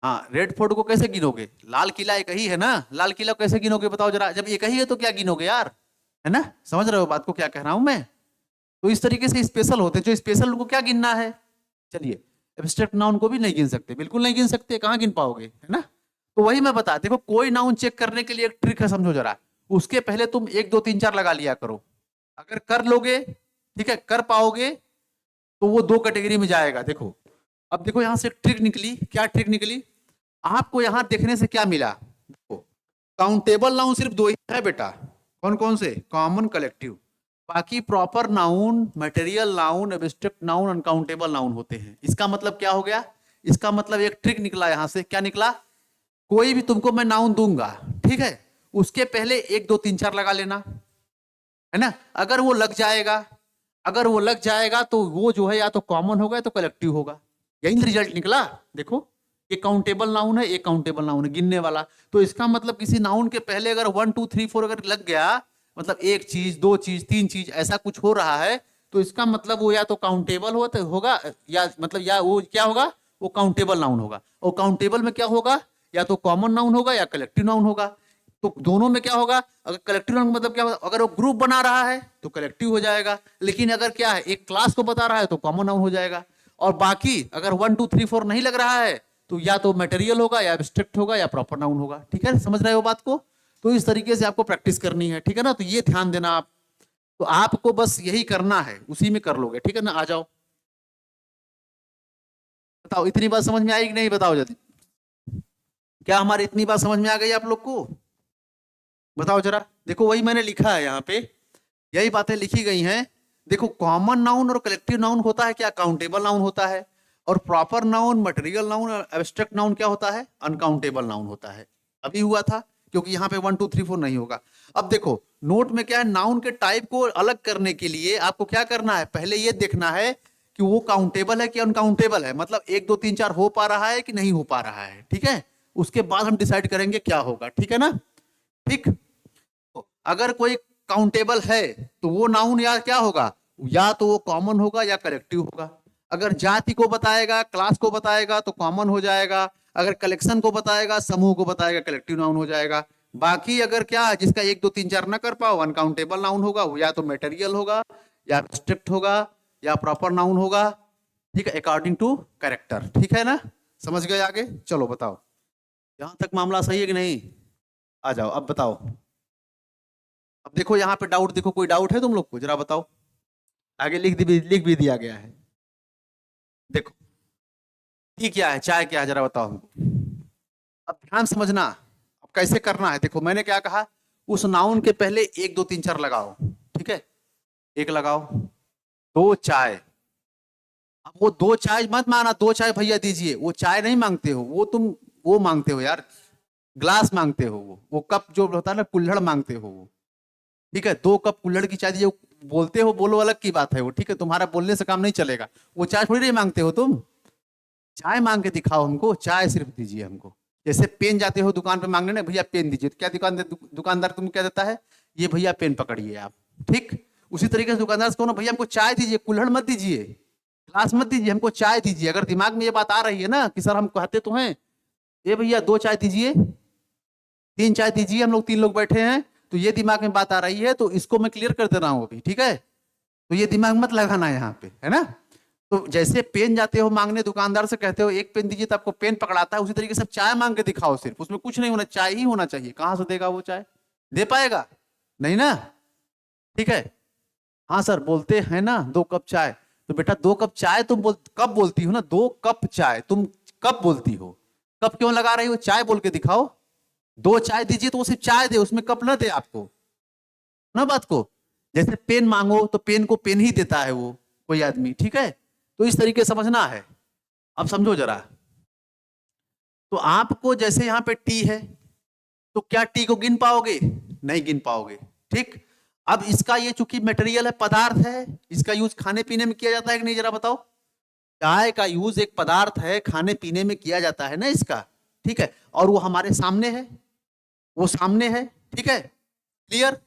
हाँ रेड फोर्ट को कैसे गिनोगे, लाल किला एक ही है ना, लाल किला को कैसे गिनोगे बताओ जरा, जब एक ही है तो क्या गिनोगे यार, है ना। समझ रहे हो बात को क्या कह रहा हूं मैं। तो इस तरीके से स्पेशल होते हैं, जो स्पेशल उनको क्या गिनना है। चलिए एब्स्ट्रैक्ट नाउन को भी नहीं गिन सकते, बिल्कुल नहीं गिन सकते, कहाँ गिन पाओगे, है ना। तो वही मैं बता, देखो कोई नाउन चेक करने के लिए एक ट्रिक है, समझो जरा। उसके पहले तुम 1 2 3 4 लगा लिया करो, अगर कर लोगे, ठीक है, कर पाओगे, तो वो 2 कैटेगरी में जाएगा। देखो अब देखो यहां से एक ट्रिक निकली। क्या ट्रिक निकली? आपको यहां देखने से क्या मिला? देखो, काउंटेबल नाउन सिर्फ दो ही है बेटा। कौन कौन से? Common, collective. बाकी proper noun, material noun, abstract noun, uncountable noun होते हैं। इसका मतलब क्या हो गया? इसका मतलब एक ट्रिक निकला यहां से। क्या निकला? कोई भी तुमको मैं नाउन दूंगा, ठीक है, उसके पहले 1 2 3 4 लगा लेना, है ना। अगर वो लग जाएगा, अगर वो लग जाएगा तो वो जो है या तो कॉमन होगा या तो कलेक्टिव होगा। यही रिजल्ट निकला। देखो, ये काउंटेबल नाउन है, एक काउंटेबल नाउन है, गिनने वाला। तो इसका मतलब किसी नाउन के पहले अगर 1 2 3 4 अगर लग गया, मतलब एक चीज, दो चीज, तीन चीज, ऐसा कुछ हो रहा है, तो इसका मतलब वो या तो काउंटेबल होगा, या मतलब या वो क्या होगा, वो काउंटेबल नाउन होगा। और काउंटेबल में क्या होगा? या तो कॉमन नाउन होगा या कलेक्टिव नाउन होगा। तो दोनों में क्या होगा? अगर कलेक्टिव नाउन मतलब क्या होगा? अगर वो ग्रुप बना रहा है तो कलेक्टिव हो जाएगा, लेकिन अगर क्या है, एक क्लास को बता रहा है तो कॉमन नाउन हो जाएगा। और बाकी अगर 1 2 3 4 नहीं लग रहा है तो या तो मटेरियल होगा, या एब्स्ट्रैक्ट होगा, या प्रॉपर नाउन होगा। ठीक है, समझ रहे हो बात को? तो इस तरीके से आपको प्रैक्टिस करनी है, ठीक है ना। तो ये ध्यान देना आप। तो आपको बस यही करना है, उसी में कर लोगे, ठीक है ना। आ जाओ, बताओ इतनी बात समझ में आई कि नहीं? बताओ जल्दी। क्या हमारी इतनी बात समझ में आ गई आप लोग को? बताओ जरा। देखो वही मैंने लिखा है यहाँ पे, यही बातें लिखी गई हैं। देखो, कॉमन नाउन और कलेक्टिव नाउन होता है क्या? काउंटेबल नाउन होता है। और proper noun, material noun, abstract noun क्या होता है? अनकाउंटेबल नाउन होता है। अभी हुआ था, क्योंकि यहाँ पे 1 2 3 4 नहीं होगा। अब देखो, नोट में क्या है, नाउन के टाइप को अलग करने के लिए आपको क्या करना है? पहले ये देखना है कि वो काउंटेबल है कि अनकाउंटेबल है, मतलब 1 2 3 4 हो पा रहा है कि नहीं हो पा रहा है, ठीक है। उसके बाद हम डिसाइड करेंगे क्या होगा, ठीक है ना। ठीक। अगर कोई काउंटेबल है तो वो नाउन या क्या होगा? या तो वो कॉमन होगा या कलेक्टिव होगा। अगर जाति को बताएगा, क्लास को बताएगा तो कॉमन हो जाएगा। अगर कलेक्शन को बताएगा, समूह को बताएगा, कलेक्टिव नाउन हो जाएगा। बाकी अगर क्या, जिसका 1 2 3 4 ना कर पाओ, अनकाउंटेबल नाउन होगा, वो या तो मटेरियल होगा, या स्ट्रिक्ट होगा, या प्रॉपर नाउन होगा। ठीक है, अकॉर्डिंग टू कैरेक्टर। ठीक है ना, समझ गए? आगे चलो, बताओ यहां तक मामला सही है कि नहीं? आ जाओ, अब बताओ। अब देखो यहाँ पे डाउट, देखो कोई डाउट है तुम लोग को? जरा बताओ। आगे लिख भी दिया गया है। देखो, टी क्या है, चाय क्या है, जरा बताओ हमको। अब ध्यान समझना, अब कैसे करना है। देखो मैंने क्या कहा, उस नाउन के पहले 1 2 3 4 लगाओ, ठीक है। एक लगाओ, दो चाय। अब वो दो चाय मत माना, दो चाय भैया दीजिए, वो चाय नहीं मांगते हो, वो तुम वो मांगते हो यार, ग्लास मांगते हो, वो कप जो होता है ना, कुल्हड़ मांगते हो वो। ठीक है, 2 कप कुल्हड़ की चाय दीजिए, बोलते हो, बोलो, अलग की बात है वो, ठीक है। तुम्हारा बोलने से काम नहीं चलेगा। वो चाय थोड़ी नहीं मांगते हो तुम। चाय मांग के दिखाओ हमको, चाय सिर्फ दीजिए हमको। जैसे पेन जाते हो दुकान पे मांगने ना, भैया पेन दीजिए, तो क्या दुकानदार तुम क्या देता है? ये भैया पेन पकड़िए आप। ठीक, उसी तरीके से दुकानदार से कहो ना, भैया हमको चाय दीजिए, कुल्हड़ मत दीजिए, ग्लास मत दीजिए, हमको चाय दीजिए। अगर दिमाग में ये बात आ रही है ना कि सर हम कहते तो हैं, ये भैया 2 चाय दीजिए, 3 चाय दीजिए, हम लोग 3 लोग बैठे हैं, तो ये दिमाग में बात आ रही है, तो इसको मैं क्लियर कर दे रहा हूं अभी, ठीक है। तो ये दिमाग मत लगाना यहाँ पे, है ना। तो जैसे पेन जाते हो मांगने, दुकानदार से कहते हो एक पेन दीजिए, तो आपको पेन पकड़ाता है, उसी तरीके से चाय मांग के दिखाओ, सिर्फ उसमें कुछ नहीं होना, चाय ही होना चाहिए। कहां से देगा वो चाय? दे पाएगा नहीं ना, ठीक है। हाँ सर बोलते हैं ना 2 कप चाय, तो बेटा 2 कप चाय तुम कब बोलती हो ना, 2 कप चाय तुम कब बोलती हो? कप क्यों लगा रही हो? चाय बोल के दिखाओ। 2 चाय दीजिए तो वो सिर्फ चाय दे, उसमें कप ना दे आपको, ना बात को। जैसे पेन मांगो तो पेन को पेन ही देता है वो, कोई आदमी, ठीक है। तो इस तरीके समझना है। अब समझो जरा। तो आपको जैसे यहाँ पे टी है, तो क्या टी को गिन पाओगे? नहीं गिन पाओगे, ठीक। अब इसका ये चूंकि मटेरियल है, पदार्थ है, इसका यूज खाने पीने में किया जाता है कि नहीं, जरा बताओ। चाय का यूज एक पदार्थ है, खाने पीने में किया जाता है ना इसका, ठीक है। और वो हमारे सामने है, वो सामने है, ठीक है, क्लियर।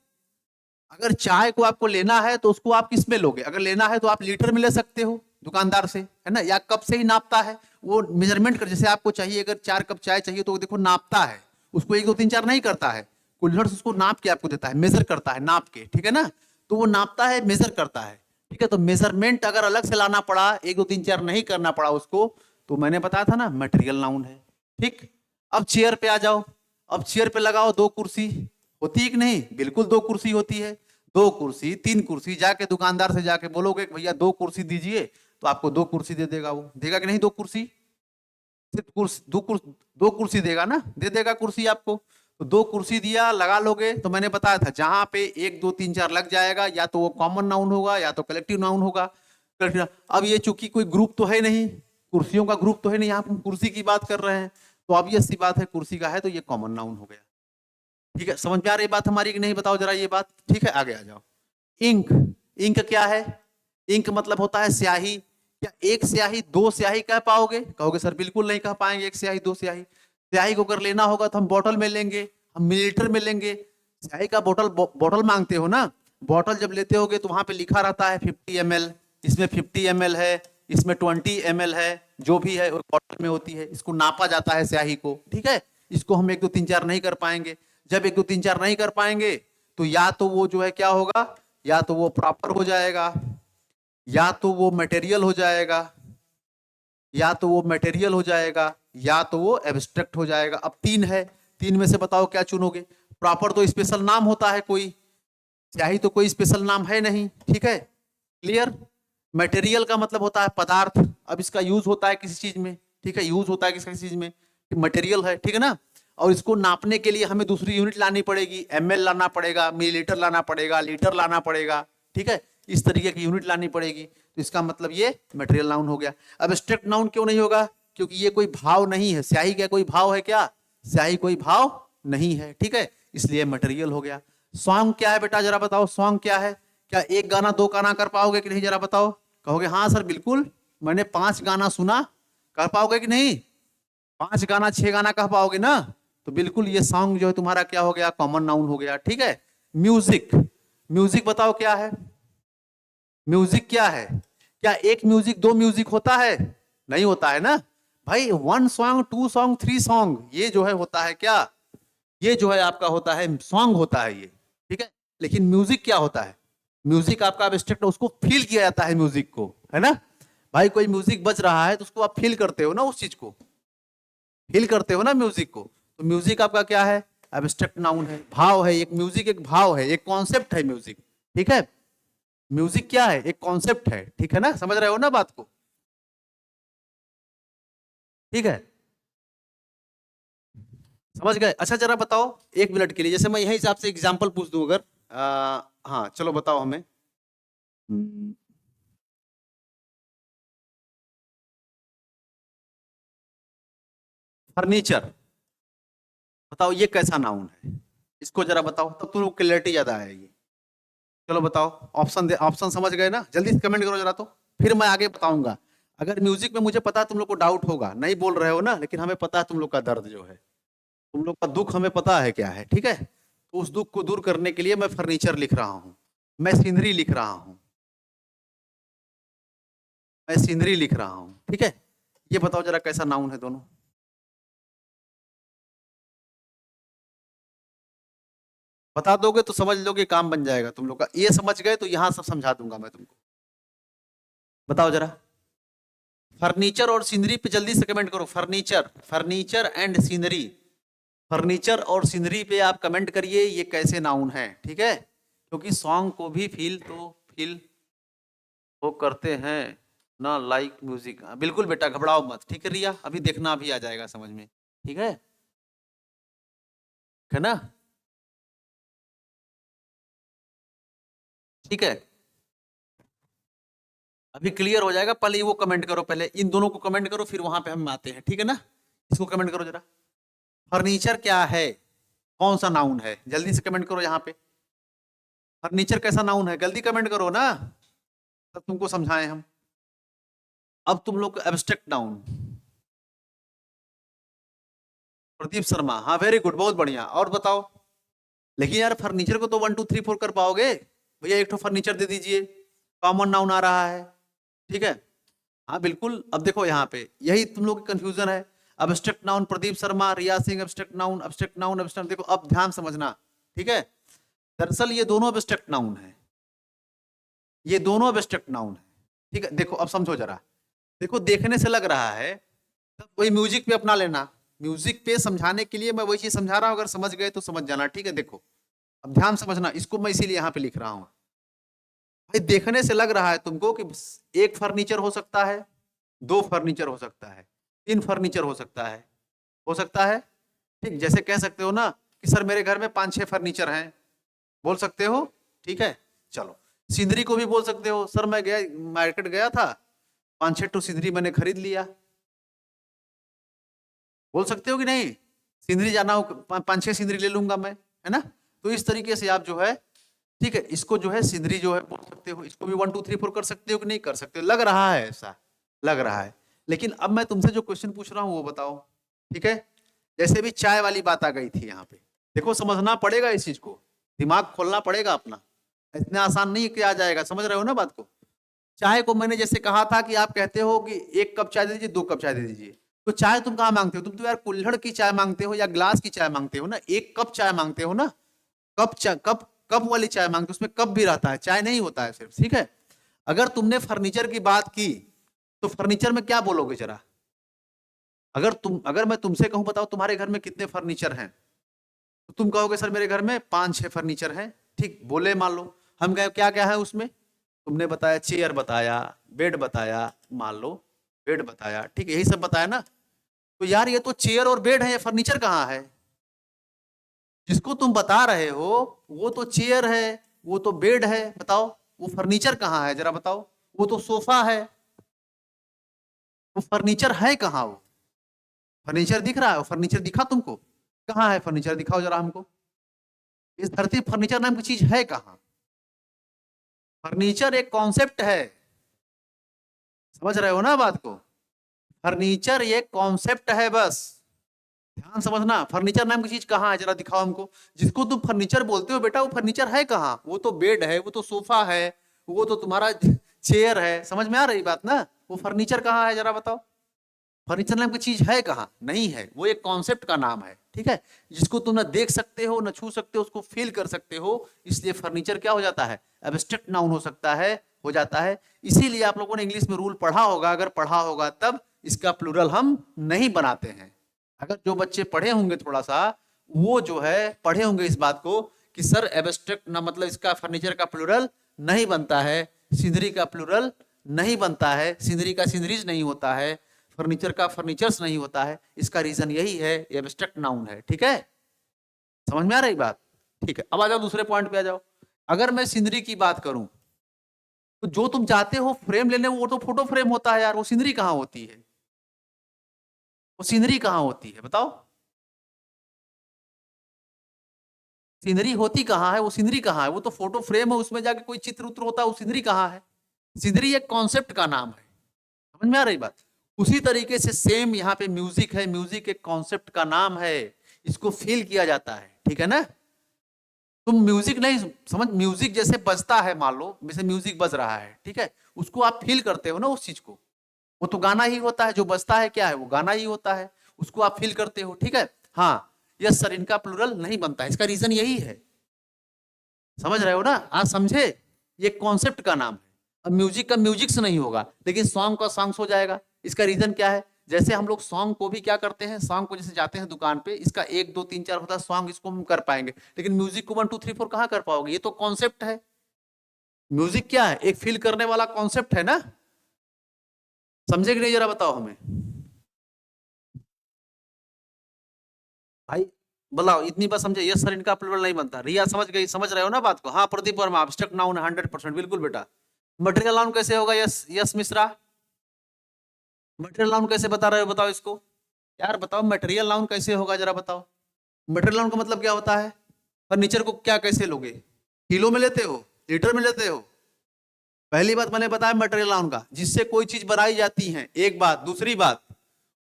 अगर चाय को आपको लेना है तो उसको आप किस में लोगे? अगर लेना है तो आप लीटर में ले सकते हो दुकानदार से, है ना, या कप से ही नापता है वो, मेजरमेंट कर। जैसे आपको चाहिए, अगर 4 कप चाय चाहिए तो देखो नापता है उसको, 1 2 3 4 नहीं करता है, कुल्हड़ से उसको नाप के आपको देता है, मेजर करता है नाप के, ठीक है ना। तो वो नापता है, मेजर करता है, ठीक है। तो मेजरमेंट अगर अलग से लाना पड़ा, 1 2 3 4 नहीं करना पड़ा उसको, तो मैंने बताया था ना, मटेरियल नाउन है, ठीक। अब चेयर पे आ जाओ। अब चेयर पे लगाओ 2 कुर्सी, होती है कि नहीं? बिल्कुल 2 कुर्सी होती है। 2 कुर्सी, 3 कुर्सी, जाके दुकानदार से जाके बोलोगे भैया 2 कुर्सी दीजिए, तो आपको 2 कुर्सी दे देगा, वो देगा कि नहीं? 2 कुर्सी, सिर्फ दो कुर्सी देगा ना, दे देगा कुर्सी आपको। तो 2 कुर्सी दिया, लगा लोगे। तो मैंने बताया था जहां पे 1 2 3 4 लग जाएगा, या तो वो कॉमन नाउन होगा या तो कलेक्टिव नाउन होगा। अब ये चूंकि कोई ग्रुप तो है नहीं, कुर्सियों का ग्रुप तो है नहीं, यहाँ हम कुर्सी की बात कर रहे हैं, तो ऑब्वियस सी बात है कुर्सी का है तो ये कॉमन नाउन हो गया। ठीक है, समझ में आ रही बात हमारी कि नहीं? बताओ जरा ये बात। ठीक है, आगे आ जाओ। इंक, इंक क्या है? इंक मतलब होता है स्याही। क्या एक स्याही 2 स्याही कह पाओगे? कहोगे सर बिल्कुल नहीं कह पाएंगे, एक स्याही 2 स्याही। स्याही को अगर लेना होगा तो हम बॉटल में लेंगे, हम मिलीलीटर में लेंगे। स्याही का बॉटल मांगते हो ना, बॉटल जब लेते होगे तो वहां पे लिखा रहता है 50 ml, इसमें 50 ml है, इसमें 20 ml है, जो भी है बॉटल में होती है। इसको नापा जाता है स्याही को। ठीक है, इसको हम 1 2 3 4 नहीं कर पाएंगे। जब 1 2 3 4 नहीं कर पाएंगे तो या तो वो जो है क्या होगा, या तो वो प्रॉपर हो जाएगा, या तो वो मटेरियल हो जाएगा, या तो वो मटेरियल हो जाएगा, या तो वो एब्स्ट्रैक्ट हो जाएगा। अब 3 है, 3 में से बताओ क्या चुनोगे? प्रॉपर तो स्पेशल नाम होता है कोई, स्याही तो कोई स्पेशल नाम है नहीं। ठीक है, क्लियर? मटेरियल का मतलब होता है पदार्थ। अब इसका यूज होता है किसी चीज में। ठीक है, यूज होता है किसी चीज में, मटेरियल है। ठीक है ना? और इसको नापने के लिए हमें दूसरी यूनिट लानी पड़ेगी, ml लाना पड़ेगा, मिलीलीटर लाना पड़ेगा, लीटर लाना पड़ेगा। ठीक है, इस तरीके की यूनिट लानी पड़ेगी। तो इसका मतलब ये मटेरियल नाउन हो गया। अब एब्स्ट्रैक्ट नाउन क्यों नहीं होगा? क्योंकि ये कोई भाव नहीं है। स्याही का कोई भाव है क्या? स्याही कोई भाव नहीं है। ठीक है, इसलिए मटेरियल हो गया। सॉन्ग क्या है बेटा, जरा बताओ सॉन्ग क्या है? क्या एक गाना 2 गाना कर पाओगे कि नहीं? जरा बताओ। कहोगे हाँ सर बिल्कुल, मैंने 5 गाना सुना। कर पाओगे कि नहीं? 5 गाना 6 गाना कह पाओगे ना? तो बिल्कुल ये सॉन्ग जो है तुम्हारा क्या हो गया? कॉमन नाउन हो गया। ठीक है, म्यूजिक, म्यूजिक बताओ क्या है? म्यूजिक क्या है? क्या एक म्यूजिक 2 म्यूजिक होता है? नहीं होता है ना भाई। 1 सॉन्ग 2 सॉन्ग 3 सॉन्ग, ये जो है होता है क्या? ये जो है आपका होता है सॉन्ग होता है ये। ठीक है, लेकिन म्यूजिक क्या होता है? म्यूजिक आपका एब्स्ट्रैक्ट, उसको फील किया जाता है म्यूजिक को, है ना भाई? कोई म्यूजिक बज रहा है तो उसको आप फील करते हो ना, उस चीज को फील करते हो ना म्यूजिक को। तो म्यूजिक आपका क्या है? एब्स्ट्रैक्ट नाउन है, भाव है। एक म्यूजिक एक भाव है, एक कॉन्सेप्ट है म्यूजिक। ठीक है, म्यूजिक क्या है? एक कॉन्सेप्ट है। ठीक है ना, समझ रहे हो ना बात को? ठीक है, समझ गए? अच्छा जरा बताओ 1 मिनट के लिए, जैसे मैं यही हिसाब से एग्जांपल पूछ दूं अगर, हाँ चलो बताओ हमें। फर्नीचर, बताओ ये कैसा नाउन है? इसको जरा बताओ, तब तुम लोग क्लैरिटी ज्यादा आएगी। चलो बताओ, ऑप्शन दे, ऑप्शन समझ गए ना? जल्दी से कमेंट करो जरा, तो फिर मैं आगे बताऊंगा। अगर म्यूजिक में मुझे पता है तुम लोग को डाउट होगा, नहीं बोल रहे हो ना, लेकिन हमें पता है तुम लोग का दर्द जो है, तुम लोग का दुख हमें पता है क्या है। ठीक है, तो उस दुख को दूर करने के लिए मैं फर्नीचर लिख रहा हूं, मैं सीनरी लिख रहा हूं, मैं सीनरी लिख रहा हूं। ठीक है, ये बताओ जरा कैसा नाउन है दोनों? बता दोगे तो समझ लोगे, काम बन जाएगा तुम लोग का। ये समझ गए तो यहां सब समझा दूंगा मैं तुमको। बताओ जरा, फर्नीचर और सीनरी पे जल्दी से कमेंट करो। Furniture, furniture and scenery, furniture और सीनरी पे आप कमेंट करिए ये कैसे नाउन है। ठीक है, क्योंकि सॉन्ग को भी फील वो करते हैं ना, लाइक म्यूजिक। बिल्कुल बेटा, घबराओ मत। ठीक है रिया, अभी देखना भी आ जाएगा समझ में। ठीक है ना? ठीक है, अभी क्लियर हो जाएगा। पहले वो कमेंट करो, पहले इन दोनों को कमेंट करो, फिर वहां पे हम आते हैं। ठीक है ना? इसको कमेंट करो जरा, फर्नीचर क्या है, कौन सा नाउन है? जल्दी से कमेंट करो यहाँ पे, फर्नीचर कैसा नाउन है? जल्दी कमेंट करो ना, तब तुमको समझाएं हम। अब तुम लोग एब्स्ट्रैक्ट नाउन, प्रदीप शर्मा, हाँ वेरी गुड, बहुत बढ़िया। और बताओ, लेकिन यार फर्नीचर को तो 1 2 3 4 कर पाओगे भैया? एक तो फर्नीचर दे दीजिए, कॉमन नाउन आ रहा है। ठीक है, हाँ बिल्कुल। अब देखो यहाँ पे यही तुम लोग की कंफ्यूजन है। Abstract noun Pradeep Sharma, Riya Singh, abstract noun, abstract noun, abstract. देखो अब ध्यान समझना। ठीक है, दरअसल ये दोनों एब्स्ट्रैक्ट नाउन है, ये दोनों एब्स्ट्रैक्ट नाउन है। ठीक है, देखो अब समझो जरा। देखो देखने से लग रहा है, तब वही म्यूजिक पे अपना लेना। म्यूजिक पे समझाने के लिए मैं वही चीज समझा रहा हूँ, अगर समझ गए तो समझ जाना। ठीक है, देखो अब ध्यान समझना, इसको मैं इसीलिए यहाँ पे लिख रहा हूँ। भाई देखने से लग रहा है तुमको कि एक फर्नीचर हो सकता है, दो फर्नीचर हो सकता है, तीन फर्नीचर हो सकता है। ठीक, जैसे कह सकते हो ना कि सर मेरे घर में 5-6 फर्नीचर हैं, बोल सकते हो। ठीक है, चलो सिंदरी को भी बोल सकते हो, सर मैं गया मार्केट गया था, 5-6 टू सिंदरी मैंने खरीद लिया, बोल सकते हो कि नहीं। सिंदरी जाना हो 5-6 सिंदरी ले लूंगा मैं, है ना। तो इस तरीके से आप जो है, ठीक है, इसको जो है सिंदरी जो है बोल सकते हो, इसको भी 1 2 3 4 कर सकते हो कि नहीं कर सकते हो, लग रहा है ऐसा, लग रहा है। लेकिन अब मैं तुमसे जो क्वेश्चन पूछ रहा हूं वो बताओ। ठीक है, जैसे भी चाय वाली बात आ गई थी यहाँ पे, देखो समझना पड़ेगा इस चीज को, दिमाग खोलना पड़ेगा अपना, इतना आसान नहीं किया जाएगा, समझ रहे हो ना बात को। चाय को मैंने जैसे कहा था कि आप कहते हो कि 1 कप चाय दे दीजिए, 2 कप चाय दे दीजिए, तो चाय तुम कहाँ मांगते हो, तुम तो यार कुल्हड़ की चाय मांगते हो या ग्लास की चाय मांगते हो ना, 1 कप चाय मांगते हो ना, कप चाय, कप वाली चाय मांगते हो, उसमें कप भी रहता है, चाय नहीं होता है सिर्फ। ठीक है, अगर तुमने फर्नीचर की बात की तो फर्नीचर में क्या बोलोगे जरा, अगर मैं तुमसे कहूं बताओ तुम्हारे घर में कितने फर्नीचर हैं, तो तुम कहोगे सर मेरे घर में 5-6 फर्नीचर हैं। ठीक बोले, मान लो हम कहे क्या क्या है उसमें, तुमने बताया चेयर बताया, बेड बताया, मान लो बेड बताया, ठीक है यही सब बताया ना। तो यार ये तो चेयर और बेड है, ये फर्नीचर कहाँ है, जिसको तुम बता रहे हो वो तो चेयर है, वो तो बेड है, बताओ वो फर्नीचर कहाँ है जरा बताओ, वो तो सोफा है, वो फर्नीचर है कहाँ वो, फर्नीचर दिख रहा है, वो फर्नीचर दिखा तुमको, कहाँ है फर्नीचर, दिखाओ जरा हमको, इस धरती फर्नीचर नाम की चीज है कहाँ। फर्नीचर एक कॉन्सेप्ट है, समझ रहे हो ना बात को, फर्नीचर ये कॉन्सेप्ट है बस, ध्यान समझना, फर्नीचर नाम की चीज कहाँ है जरा दिखाओ हमको, जिसको तुम फर्नीचर बोलते हो बेटा वो फर्नीचर है कहाँ, वो तो बेड है, वो तो सोफा है, वो तो तुम्हारा चेयर है, समझ में आ रही बात ना, वो फर्नीचर कहाँ है जरा बताओ, फर्नीचर नाम की चीज है कहाँ, नहीं है, वो एक कॉन्सेप्ट का नाम है। ठीक है, जिसको तुम ना देख सकते हो, ना छू सकते हो, उसको फील कर सकते हो, इसलिए फर्नीचर क्या हो जाता है, एब्स्ट्रैक्ट नाउन हो सकता है, हो जाता है। इसीलिए आप लोगों ने इंग्लिश में रूल पढ़ा होगा, अगर पढ़ा होगा तब इसका प्लूरल हम नहीं बनाते हैं। अगर जो बच्चे पढ़े होंगे थोड़ा सा, वो जो है पढ़े होंगे इस बात को कि सर एब्स्ट्रैक्ट ना मतलब इसका फर्नीचर का प्लूरल नहीं बनता है, सिंदरी का प्लूरल नहीं बनता है, सिंदरी का सिंदरीज नहीं होता है, फर्नीचर का फर्नीचर्स नहीं होता है, इसका रीजन यही है, ये एब्स्ट्रैक्ट नाउन है। ठीक है, समझ में आ रही बात। ठीक है, अब आ जाओ दूसरे पॉइंट पे आ जाओ। अगर मैं सिंदरी की बात करूं तो जो तुम चाहते हो फ्रेम लेने, वो तो फोटो फ्रेम होता है यार, वो सिंदरी कहां होती है, वो सीनरी कहां होती है बताओ, सीनरी होती कहां है, वो सीनरी कहां है, वो तो फोटो फ्रेम है, उसमें जाके कोई चित्र उत्र होता है, वो सीनरी कहां है, सीनरी एक कॉन्सेप्ट का नाम है, समझ में आ रही बात। उसी तरीके से सेम यहाँ पे म्यूजिक है, म्यूजिक एक कॉन्सेप्ट का नाम है, इसको फील किया जाता है। ठीक है ना, तुम म्यूजिक नहीं समझ, म्यूजिक जैसे बजता है, मान लो जैसे म्यूजिक बज रहा है, ठीक है, उसको आप फील करते हो ना उस चीज को, वो तो गाना ही होता है, जो बजता है क्या है, वो गाना ही होता है, उसको आप फील करते हो। ठीक है, हाँ, यस सर इनका प्लूरल नहीं बनता है, इसका रीजन यही है, समझ रहे हो ना, आज समझे, ये कॉन्सेप्ट का नाम है। अब म्यूजिक का म्यूजिक से नहीं होगा, लेकिन सॉन्ग का सॉन्ग्स हो जाएगा, इसका रीजन क्या है, जैसे हम लोग सॉन्ग को भी क्या करते हैं, सॉन्ग को जैसे जाते हैं दुकान पे, इसका 1 2 3 4 होता है सॉन्ग, इसको हम कर पाएंगे, लेकिन म्यूजिक को 1 2 3 4 कहाँ कर पाओगे, ये तो कॉन्सेप्ट है। म्यूजिक क्या है, एक फील करने वाला कॉन्सेप्ट है ना, समझे कि नहीं जरा बताओ हमें भाई, बताओ इतनी बात समझे, यस सर इनका प्लूरल नहीं बनता, रिया समझ गई, समझ रहे हो ना बात को, हाँ प्रदीप वर्मा एब्स्ट्रैक्ट नाउन 100%, बिल्कुल बेटा। मटेरियल नाउन कैसे होगा, yes yes Mishra, material noun कैसे बता रहे हो बताओ इसको, यार बताओ मटेरियल नाउन कैसे होगा जरा बताओ, मटेरियल नाउन का मतलब क्या होता है, फर्नीचर को क्या कैसे लोगे, किलो में लेते हो, लीटर में लेते हो, पहली बात मैंने बताया मटेरियल नाउन का, जिससे कोई चीज बनाई जाती है, एक बात, दूसरी बात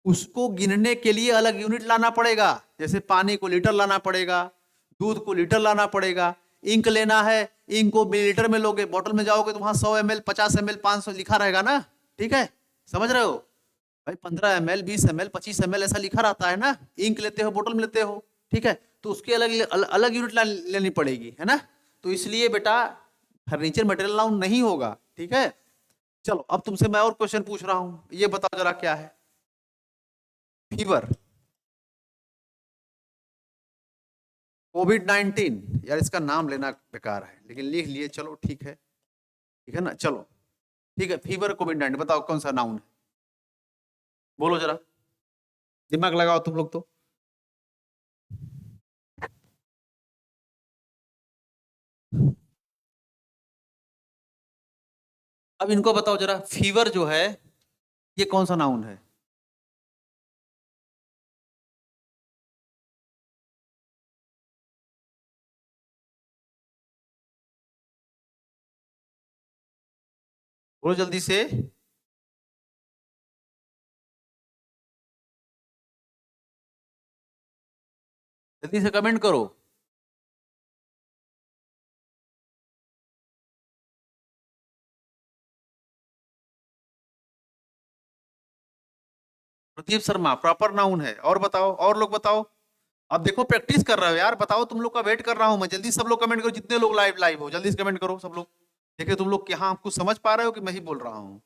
उसको गिनने के लिए अलग यूनिट लाना पड़ेगा, जैसे पानी को लीटर लाना पड़ेगा, दूध को लीटर लाना पड़ेगा, इंक लेना है, इंक को मिलीलीटर में लोगे, बोतल में जाओगे तो वहां 100 ml 50 ml 500 लिखा रहेगा ना, ठीक है, समझ रहे हो भाई, 15 ml 20 ml 25 ml ऐसा लिखा रहता है ना, इंक लेते हो बोतल में लेते हो, ठीक है, तो उसकी अलग यूनिट लेनी पड़ेगी, है ना, तो इसलिए बेटा फर्नीचर मटेरियल नाउन नहीं होगा। ठीक है, चलो अब तुमसे मैं और क्वेश्चन पूछ रहा हूं, ये बताओ जरा क्या है, फीवर, कोविड 19, यार इसका नाम लेना बेकार है, लेकिन लिख लिए, चलो ठीक है, ठीक है ना, चलो ठीक है। फीवर कोविड-19 बताओ कौन सा नाउन है? बोलो जरा, दिमाग लगाओ तुम लोग तो। अब इनको बताओ जरा, फीवर जो है ये कौन सा नाउन है? बोलो जल्दी से। जल्दी से कमेंट करो। प्रदीप शर्मा प्रॉपर नाउन है। और बताओ, और लोग बताओ। अब देखो प्रैक्टिस कर रहे हो यार, बताओ तुम लोग का वेट कर रहा हूं मैं। जल्दी सब लोग कमेंट करो, जितने लोग लाइव लाइव हो जल्दी से कमेंट करो सब लोग। देखिए तुम लोग यहाँ कुछ समझ पा रहे हो कि मैं ही बोल रहा हूँ?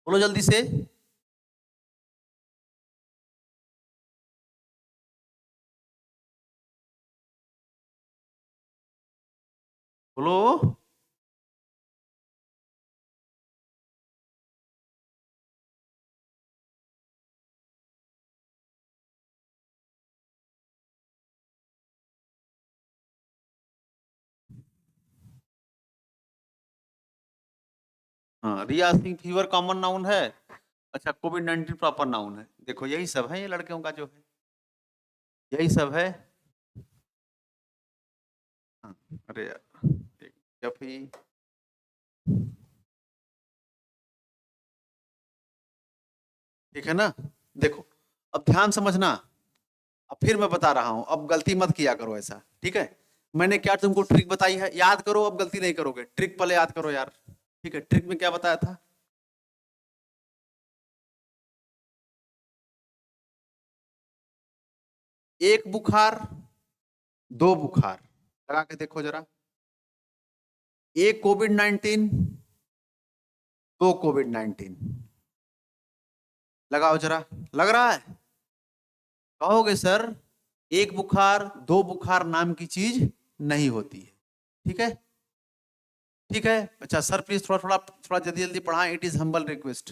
बोलो जल्दी से। बोलो। हाँ, रिया सिंह फीवर कॉमन नाउन है। अच्छा, कोविड-19 प्रॉपर नाउन है। देखो यही सब है ये लड़कियों का जो है, यही सब है। हाँ, अरे यार, जब भी ठीक है ना। देखो अब ध्यान समझना। अब फिर मैं बता रहा हूं, अब गलती मत किया करो ऐसा, ठीक है? मैंने क्या तुमको ट्रिक बताई है, याद करो। अब गलती नहीं करोगे, ट्रिक पहले याद करो यार। ठीक है, ट्रिक में क्या बताया था? एक बुखार, दो बुखार, लगा के देखो जरा। एक कोविड-19, दो कोविड-19, लगाओ जरा। लग रहा है? कहोगे सर एक बुखार दो बुखार नाम की चीज नहीं होती है। ठीक है, ठीक है। अच्छा सर प्लीज थोड़ा थोड़ा थोड़ा जल्दी जल्दी पढ़ाएं, इट इज हम्बल रिक्वेस्ट।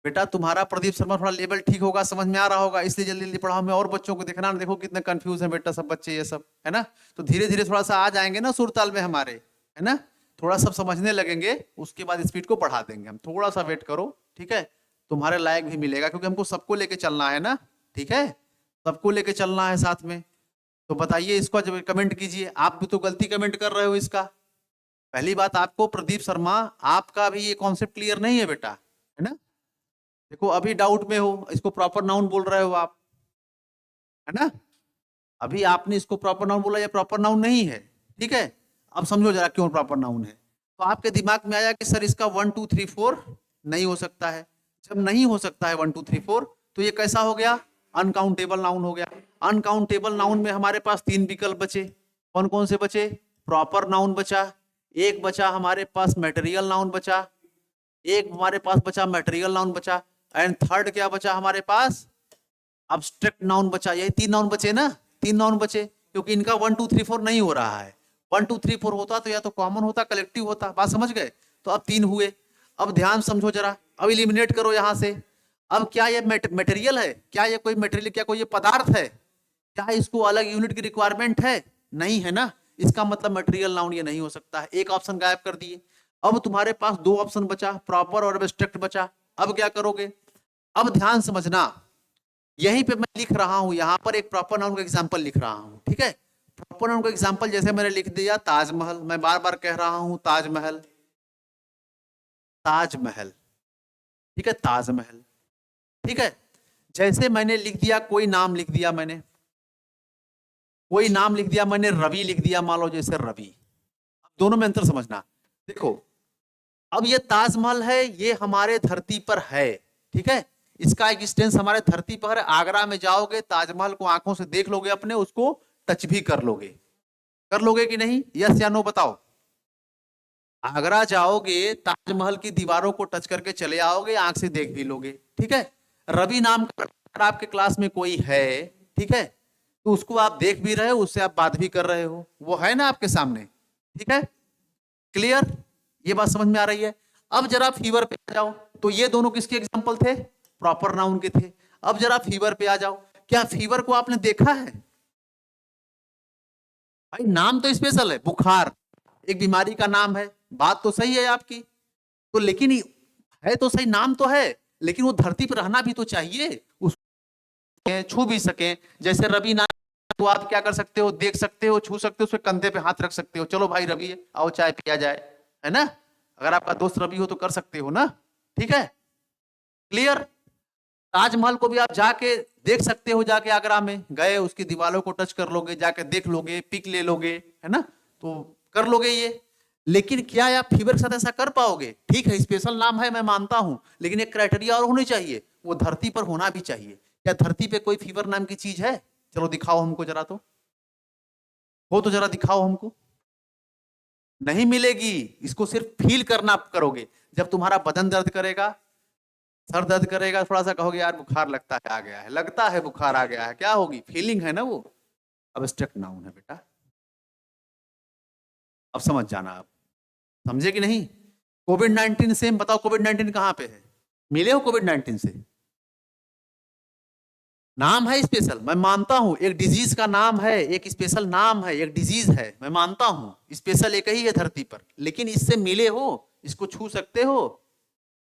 बेटा तुम्हारा प्रदीप शर्मा थोड़ा लेवल ठीक होगा, समझ में आ रहा होगा, इसलिए जल्दी जल्दी पढ़ाओ। मैं और बच्चों को देखना, देखो कितने कंफ्यूज है बेटा सब बच्चे, ये सब है ना। तो धीरे धीरे थोड़ा सा आ जाएंगे ना सुर ताल में हमारे, है ना। थोड़ा सब समझने लगेंगे, उसके बाद स्पीड को बढ़ा देंगे हम। थोड़ा सा वेट करो, ठीक है। तुम्हारे लायक भी मिलेगा, क्योंकि हमको सबको लेके चलना है ना। ठीक है, सबको लेके चलना है साथ में। तो बताइए इसको, जब कमेंट कीजिए। आप भी तो गलती कमेंट कर रहे हो इसका। पहली बात, आपको प्रदीप शर्मा आपका भी ये कॉन्सेप्ट क्लियर नहीं है बेटा, है ना। देखो अभी डाउट में हो, इसको प्रॉपर नाउन बोल रहे हो आप, है ना। अभी आपने इसको प्रॉपर नाउन बोला, ये प्रॉपर नाउन नहीं है। ठीक है, अब समझो जरा क्यों प्रॉपर नाउन है। तो आपके दिमाग में आया कि सर इसका 1 2 3 4 नहीं हो सकता है। जब नहीं हो सकता है 1 2 3 4, तो ये कैसा हो गया? अनकाउंटेबल नाउन हो गया। अनकाउंटेबल नाउन में हमारे पास तीन विकल्प बचे। कौन कौन से बचे? प्रॉपर नाउन बचा, एक बचा हमारे पास मटेरियल नाउन बचा, एक हमारे पास बचा मटेरियल नाउन बचा, एंड थर्ड क्या बचा हमारे पास? अब्स्ट्रैक्ट नाउन बचा। यही तीन नाउन बचे ना, तीन नाउन बचे, क्योंकि इनका 1 2 3 4 नहीं हो रहा है। 1 2 3 4 होता तो या तो कॉमन होता, कलेक्टिव होता। बात समझ गए? तो अब तीन हुए। अब ध्यान समझो जरा, अब इलिमिनेट करो यहां से। अब क्या ये मटेरियल है? क्या ये कोई मटेरियल, क्या कोई ये पदार्थ है? क्या इसको अलग यूनिट की रिक्वायरमेंट है? नहीं है ना। इसका मतलब मटेरियल नाउन ये नहीं हो सकता है। एक ऑप्शन गायब कर दिए। अब तुम्हारे पास दो ऑप्शन बचा, प्रॉपर और एब्स्ट्रैक्ट बचा। अब क्या करोगे? अब ध्यान समझना, यहीं पे मैं लिख रहा हूं, यहां पर एक प्रॉपर नाउन का एग्जांपल लिख रहा हूं। ठीक है, प्रॉपर नाउन का एग्जांपल जैसे मैंने लिख दिया ताजमहल, मैं बार बार कह रहा हूं ताजमहल, ताजमहल। ठीक है, ताजमहल। ठीक है, जैसे मैंने लिख दिया, कोई नाम लिख दिया मैंने, कोई नाम लिख दिया मैंने, रवि लिख दिया, मान लो जैसे रवि। दोनों में अंतर समझना। देखो अब ये ताजमहल है, ये हमारे धरती पर है। ठीक है, इसका एग्जिस्टेंस हमारे धरती पर है। आगरा में जाओगे, ताजमहल को आंखों से देख लोगे अपने, उसको टच भी कर लोगे। कर लोगे कि नहीं? यस या नो बताओ। आगरा जाओगे, ताजमहल की दीवारों को टच करके चले आओगे, आंख से देख भी लोगे। ठीक है, रवि नाम का आपके क्लास में कोई है? ठीक है, तो उसको आप देख भी रहे हो, उससे आप बात भी कर रहे हो, वो है ना आपके सामने। ठीक है, क्लियर, ये बात समझ में आ रही है। अब जरा फीवर पे आ जाओ, तो ये दोनों किसके एग्जांपल थे, प्रॉपर नाउन के थे। अब जरा फीवर पे आ जाओ, क्या फीवर को आपने देखा है? भाई नाम तो स्पेशल है, बुखार एक बीमारी का नाम है, बात तो सही है आपकी, तो लेकिन है तो सही, नाम तो है, लेकिन वो धरती पर रहना भी तो चाहिए, उसको छू भी सके। जैसे रवि नाम, तो आप क्या कर सकते हो, देख सकते हो, छू सकते हो, उसके कंधे पे हाथ रख सकते हो, चलो भाई रवि आओ चाय पिया जाए, है ना? अगर आपका दोस्त रवि हो तो कर सकते हो ना, ठीक है, क्लियर। ताजमहल को भी आप जाके देख सकते हो, जाके आगरा में गए, उसकी दीवारों को टच कर लोगे, जाके देख लोगे, पिक ले लोगे, है ना, तो कर लोगे ये। लेकिन क्या आप फीवर के साथ ऐसा कर पाओगे? ठीक है स्पेशल नाम है, मैं मानता हूं, लेकिन एक क्राइटेरिया और होनी चाहिए, वो धरती पर होना भी चाहिए। क्या धरती पे कोई फीवर नाम की चीज है? चलो दिखाओ हमको जरा, तो हो तो जरा दिखाओ हमको। नहीं मिलेगी, इसको सिर्फ फील करना करोगे। जब तुम्हारा बदन दर्द करेगा, सर दर्द करेगा, थोड़ा सा कहोगे यार बुखार लगता है आ गया है, लगता है बुखार आ गया है, क्या होगी? फीलिंग है ना वो, अब्स्ट्रैक्ट नाउन है बेटा। अब समझ जाना, आप समझे कि नहीं? कोविड 19 से बताओ, कोविड 19 कहां पे है? मिले हो कोविड 19 से? नाम है स्पेशल, मैं मानता हूं, एक डिजीज का नाम है, एक स्पेशल नाम है, एक डिजीज है, मैं मानता हूं स्पेशल एक ही है धरती पर, लेकिन इससे मिले हो, इसको छू सकते हो?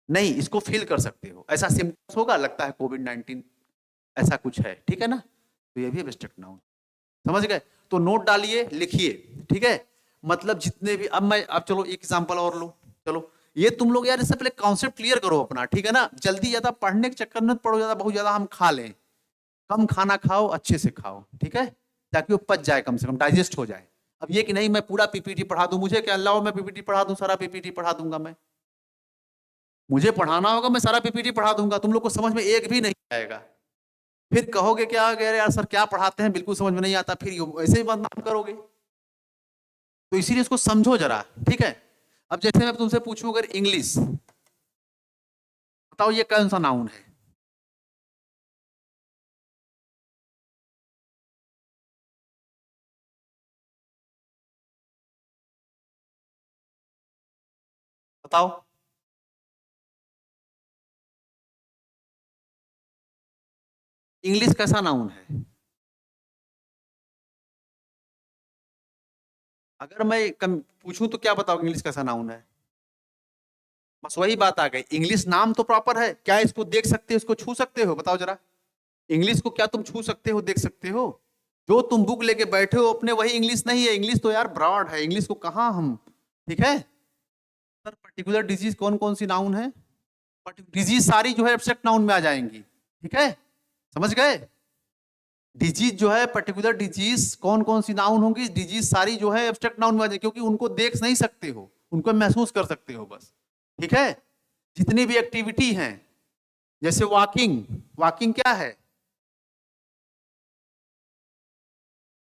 नहीं, इसको फील कर सकते हो, ऐसा सिम्टम्स होगा, लगता है कोविड 19 ऐसा कुछ है, ठीक है ना? तो ये भी एब्स्ट्रैक्ट नाउन, समझ गए? तो नोट डालिए, लिखिए, ठीक है? मतलब जितने भी, अब मैं, अब चलो एक एग्जांपल और लो, चलो ये तुम लोग यार इससे पहले कॉन्सेप्ट क्लियर करो अपना, ठीक है ना? जल्दी ज्यादा पढ़ने के चक्कर में पढ़ो, ज्यादा बहुत ज्यादा हम खा लें, कम खाना खाओ, अच्छे से खाओ, ठीक है, ताकि वो पच जाए, कम से कम डाइजेस्ट हो जाए। अब ये कि नहीं मैं पूरा पीपीटी पढ़ा दूं, मुझे क्या, लाओ मैं पीपीटी पढ़ा दूं, सारा पीपीटी पढ़ा दूंगा मैं, मुझे पढ़ाना होगा, मैं सारा पीपीटी पढ़ा दूंगा, तुम लोग को समझ में एक भी नहीं आएगा, फिर कहोगे क्या यार सर क्या पढ़ाते हैं, बिल्कुल समझ में नहीं आता, फिर ऐसे ही बदनाम करोगे। तो इसीलिए इसको समझो जरा, ठीक है? अब जैसे मैं तुमसे पूछूं अगर इंग्लिश, बताओ ये कौन सा नाउन है? बताओ, इंग्लिश कैसा नाउन है? अगर मैं पूछूं तो क्या बताओ इंग्लिश कैसा नाउन है? बस वही बात आ गई, इंग्लिश नाम तो प्रॉपर है, क्या इसको देख सकते हो, इसको छू सकते हो? बताओ जरा, इंग्लिश को क्या तुम छू सकते हो, देख सकते हो? जो तुम बुक लेके बैठे हो अपने, वही इंग्लिश नहीं है, इंग्लिश तो यार ब्रॉड है, इंग्लिश को कहाँ हम, ठीक है सर? पर्टिकुलर डिजीज कौन कौन सी नाउन है? डिजीज सारी जो है एब्स्ट्रैक्ट नाउन में आ जाएंगी, ठीक है, समझ गए? डिजीज जो है, पर्टिकुलर डिजीज कौन कौन सी नाउन होंगी, डिजीज सारी जो है एब्स्ट्रैक्ट नाउन में आ जाएगी, क्योंकि उनको देख नहीं सकते हो, उनको महसूस कर सकते हो बस, ठीक है? जितनी भी एक्टिविटी हैं, जैसे वॉकिंग, वॉकिंग क्या है?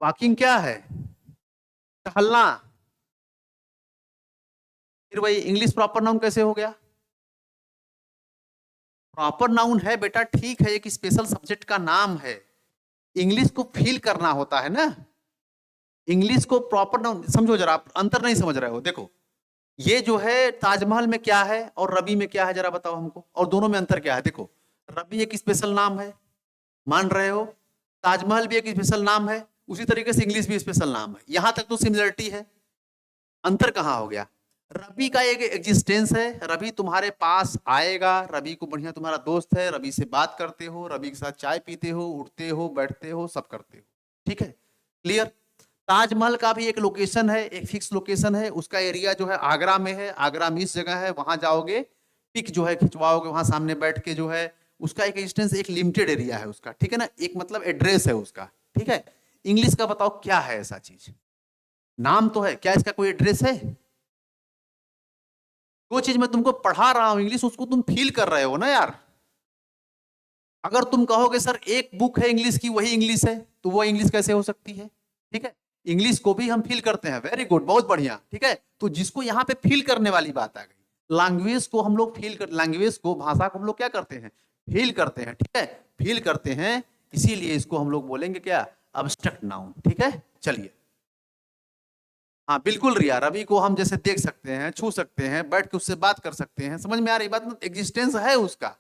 वॉकिंग क्या है? टहलना। फिर वही इंग्लिश प्रॉपर नाउन कैसे हो गया? प्रॉपर नाउन है बेटा, ठीक है, एक स्पेशल सब्जेक्ट का नाम है, इंग्लिश को फील करना होता है ना, इंग्लिश को प्रॉपर नाउन समझो जरा, आप अंतर नहीं समझ रहे हो, देखो ये जो है ताजमहल में क्या है और रवि में क्या है, जरा बताओ हमको, और दोनों में अंतर क्या है? देखो रवि एक स्पेशल नाम है, मान रहे हो, ताजमहल भी एक स्पेशल नाम है, उसी तरीके से इंग्लिश भी स्पेशल नाम है, यहां तक तो सिमिलरिटी है, अंतर कहां हो गया? रवि का एक एग्जिस्टेंस है, रवि तुम्हारे पास आएगा, रवि को बढ़िया तुम्हारा दोस्त है, रवि से बात करते हो, रवि के साथ चाय पीते हो, उठते हो, बैठते हो, सब करते हो, ठीक है, क्लियर? ताजमहल का भी एक लोकेशन है, एक फिक्स लोकेशन है, उसका एरिया जो है आगरा में है, आगरा में इस जगह है, वहां जाओगे, पिक जो है खिंचवाओगे, वहां सामने बैठ के जो है, उसका एक डिस्टेंस, एक लिमिटेड एरिया है उसका, ठीक है ना, एक मतलब एड्रेस है उसका, ठीक है? इंग्लिश का बताओ क्या है ऐसा चीज? नाम तो है, क्या इसका कोई एड्रेस है? वो चीज मैं तुमको पढ़ा रहा हूं इंग्लिश, उसको तुम फील कर रहे हो ना यार। अगर तुम कहोगे सर एक बुक है इंग्लिश की, वही इंग्लिश है, तो वो इंग्लिश कैसे हो सकती है? ठीक है, इंग्लिश को भी हम फील करते हैं, वेरी गुड, बहुत बढ़िया, ठीक है। तो जिसको यहाँ पे फील करने वाली बात आ गई, लैंग्वेज को हम लोग फील कर, लैंग्वेज को, भाषा को हम लोग क्या करते हैं? फील करते हैं, ठीक है, फील करते हैं, इसीलिए इसको हम लोग बोलेंगे क्या? Abstract noun. ठीक है, चलिए। हाँ बिल्कुल रिया, रवि को हम जैसे देख सकते हैं, छू सकते हैं, बैठ के उससे बात कर सकते हैं, समझ में आ रही बात ना, एग्जिस्टेंस है उसका।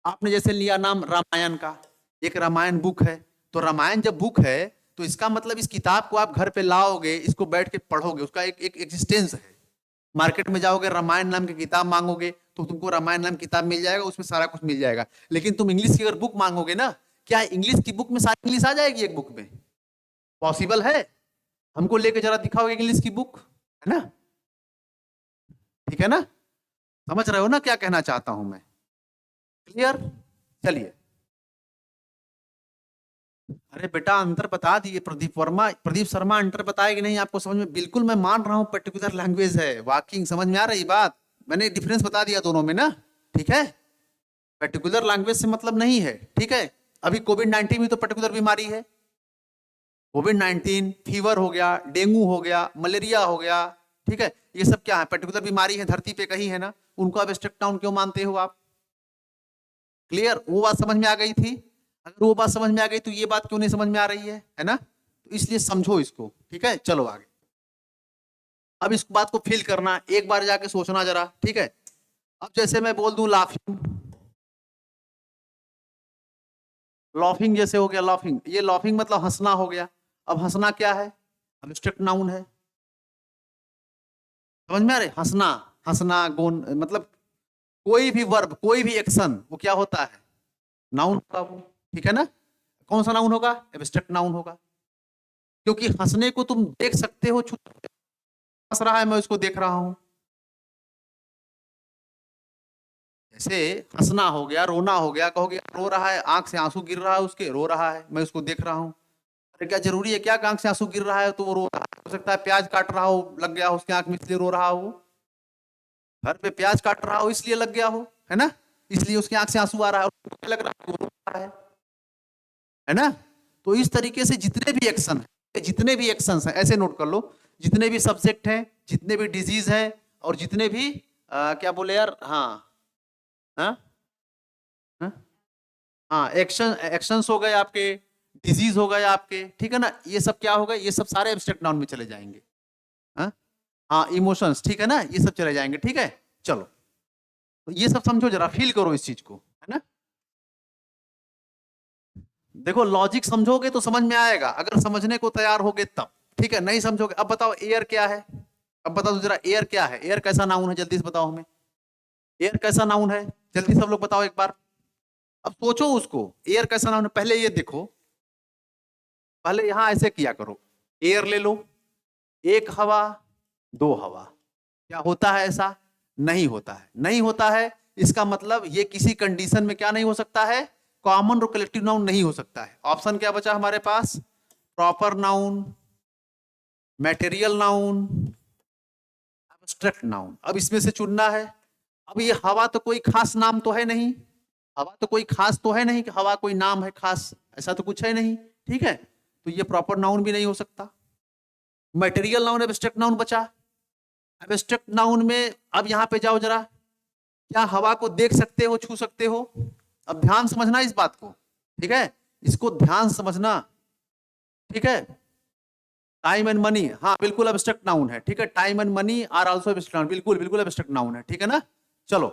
आपने जैसे लिया नाम रामायण का, एक रामायण बुक है, तो रामायण जब बुक है तो इसका मतलब इस किताब को आप घर पे लाओगे, इसको बैठ के पढ़ोगे, उसका एक एग्जिस्टेंस है। मार्केट में जाओगे, रामायण नाम की किताब मांगोगे तो तुमको रामायण नाम की किताब मिल जाएगा, उसमें सारा कुछ मिल जाएगा। लेकिन तुम इंग्लिश की अगर बुक मांगोगे ना, क्या इंग्लिश की बुक में सारी इंग्लिश आ जाएगी एक बुक में? पॉसिबल है? हमको लेके जरा दिखाओगे इंग्लिश की बुक, है ना? ठीक है ना, समझ रहे हो ना क्या कहना चाहता हूं मैं? क्लियर? चलिए। अरे बेटा अंतर बता दिए प्रदीप वर्मा, प्रदीप शर्मा, अंतर बताए कि नहीं आपको समझ में? बिल्कुल मैं मान रहा हूं पर्टिकुलर लैंग्वेज है, वाकिंग, समझ में आ रही बात? मैंने डिफरेंस बता दिया दोनों में ना। ठीक है, पर्टिकुलर लैंग्वेज से मतलब नहीं है। ठीक है, अभी कोविड-19 भी तो पर्टिकुलर बीमारी है। कोविड-19 फीवर हो गया, डेंगू हो गया, मलेरिया हो गया, ठीक है, ये सब क्या है? पर्टिकुलर बीमारी है, धरती पे कहीं है ना, उनको आप एब्स्ट्रैक्ट नाउन क्यों मानते हो आप? क्लियर? वो बात समझ में आ गई थी? अगर वो बात समझ में आ गई तो ये बात क्यों नहीं समझ में आ रही है ना? तो इसलिए समझो इसको। ठीक है, चलो आगे। अब इस बात को फील करना, एक बार जाके सोचना जरा। ठीक है, अब जैसे मैं बोल दूं लाफिंग, लॉफिंग जैसे हो गया, लॉफिंग, ये लॉफिंग मतलब हंसना हो गया। अब हंसना क्या है? एब्स्ट्रैक्ट नाउन है। समझ में आ रहे? हंसना, हंसना गोन मतलब कोई भी वर्ब, कोई भी एक्शन, वो क्या होता है? नाउन होगा वो। ठीक है ना? कौन सा नाउन होगा? एब्स्ट्रैक्ट नाउन होगा। क्योंकि हंसने को तुम देख सकते हो, छू सकते हो। हंस रहा है, मैं उसको देख रहा हूं। जैसे हंसना हो गया, रोना हो गया, कहोगे रो रहा है, आंख से आंसू गिर रहा है उसके, रो रहा है, मैं उसको देख रहा हूं। अरे क्या जरूरी है क्या आंख से आंसू गिर रहा है तो वो रो रहा है? हो सकता है प्याज काट रहा हो, लग गया हो उसकी आंख में, इसलिए रो रहा हो। घर पे प्याज काट रहा हो इसलिए लग गया हो, है ना, इसलिए उसकी आंख से आंसू आ रहा है, लग रहा है वो रो रहा है ना? तो इस तरीके से जितने भी एक्शन है, जितने भी एक्शन है, ऐसे नोट कर लो, जितने भी सब्जेक्ट हैं, जितने भी डिजीज है, और जितने भी क्या बोले यार, हाँ हाँ हाँ हाँ, एक्शन, एक्शंस हो गए आपके, डिजीज हो गए आपके, ठीक है ना, ये सब क्या हो गए? ये सब सारे एब्स्ट्रैक्ट नाउन में चले जाएंगे। हाँ हाँ, इमोशंस, ठीक है ना, ये सब चले जाएंगे। ठीक है, चलो, तो ये सब समझो जरा, फील करो इस चीज को, है ना? देखो लॉजिक समझोगे तो समझ में आएगा, अगर समझने को तैयार होगे तब। ठीक है, नहीं समझोगे। अब बताओ एयर क्या है? अब बताओ जरा, एयर क्या है? एयर कैसा नाउन है? जल्दी से बताओ हमें, एयर कैसा नाउन है? जल्दी सब लोग बताओ एक बार। अब सोचो उसको, एयर कैसा नाउन है, पहले ये देखो, पहले यहां ऐसे किया करो, एयर ले लो, एक हवा, दो हवा, क्या होता है ऐसा? नहीं होता है, नहीं होता है। इसका मतलब ये किसी कंडीशन में क्या नहीं हो सकता है? कॉमन और कलेक्टिव नाउन नहीं हो सकता है। ऑप्शन क्या बचा हमारे पास? Proper noun, material noun, abstract noun. अब इसमें से चुनना है। अब ये हवा तो कोई खास नाम तो है नहीं, हवा तो कोई खास तो है नहीं कि हवा कोई नाम है खास, ऐसा तो कुछ है नहीं। ठीक है, तो ये प्रॉपर नाउन भी नहीं हो सकता। मटेरियल नाउन, एब्स्ट्रैक्ट नाउन बचा। एब्स्ट्रैक्ट नाउन में अब यहां पे जाओ जरा, क्या हवा को देख सकते हो, छू सकते हो? अब ध्यान समझना इस बात को, ठीक है, इसको ध्यान समझना। ठीक है, टाइम एंड मनी, हाँ बिल्कुल एब्स्ट्रैक्ट नाउन है। ठीक है, time and money are also abstract noun, बिल्कुल बिल्कुल एब्स्ट्रैक्ट नाउन है। ठीक है ना? चलो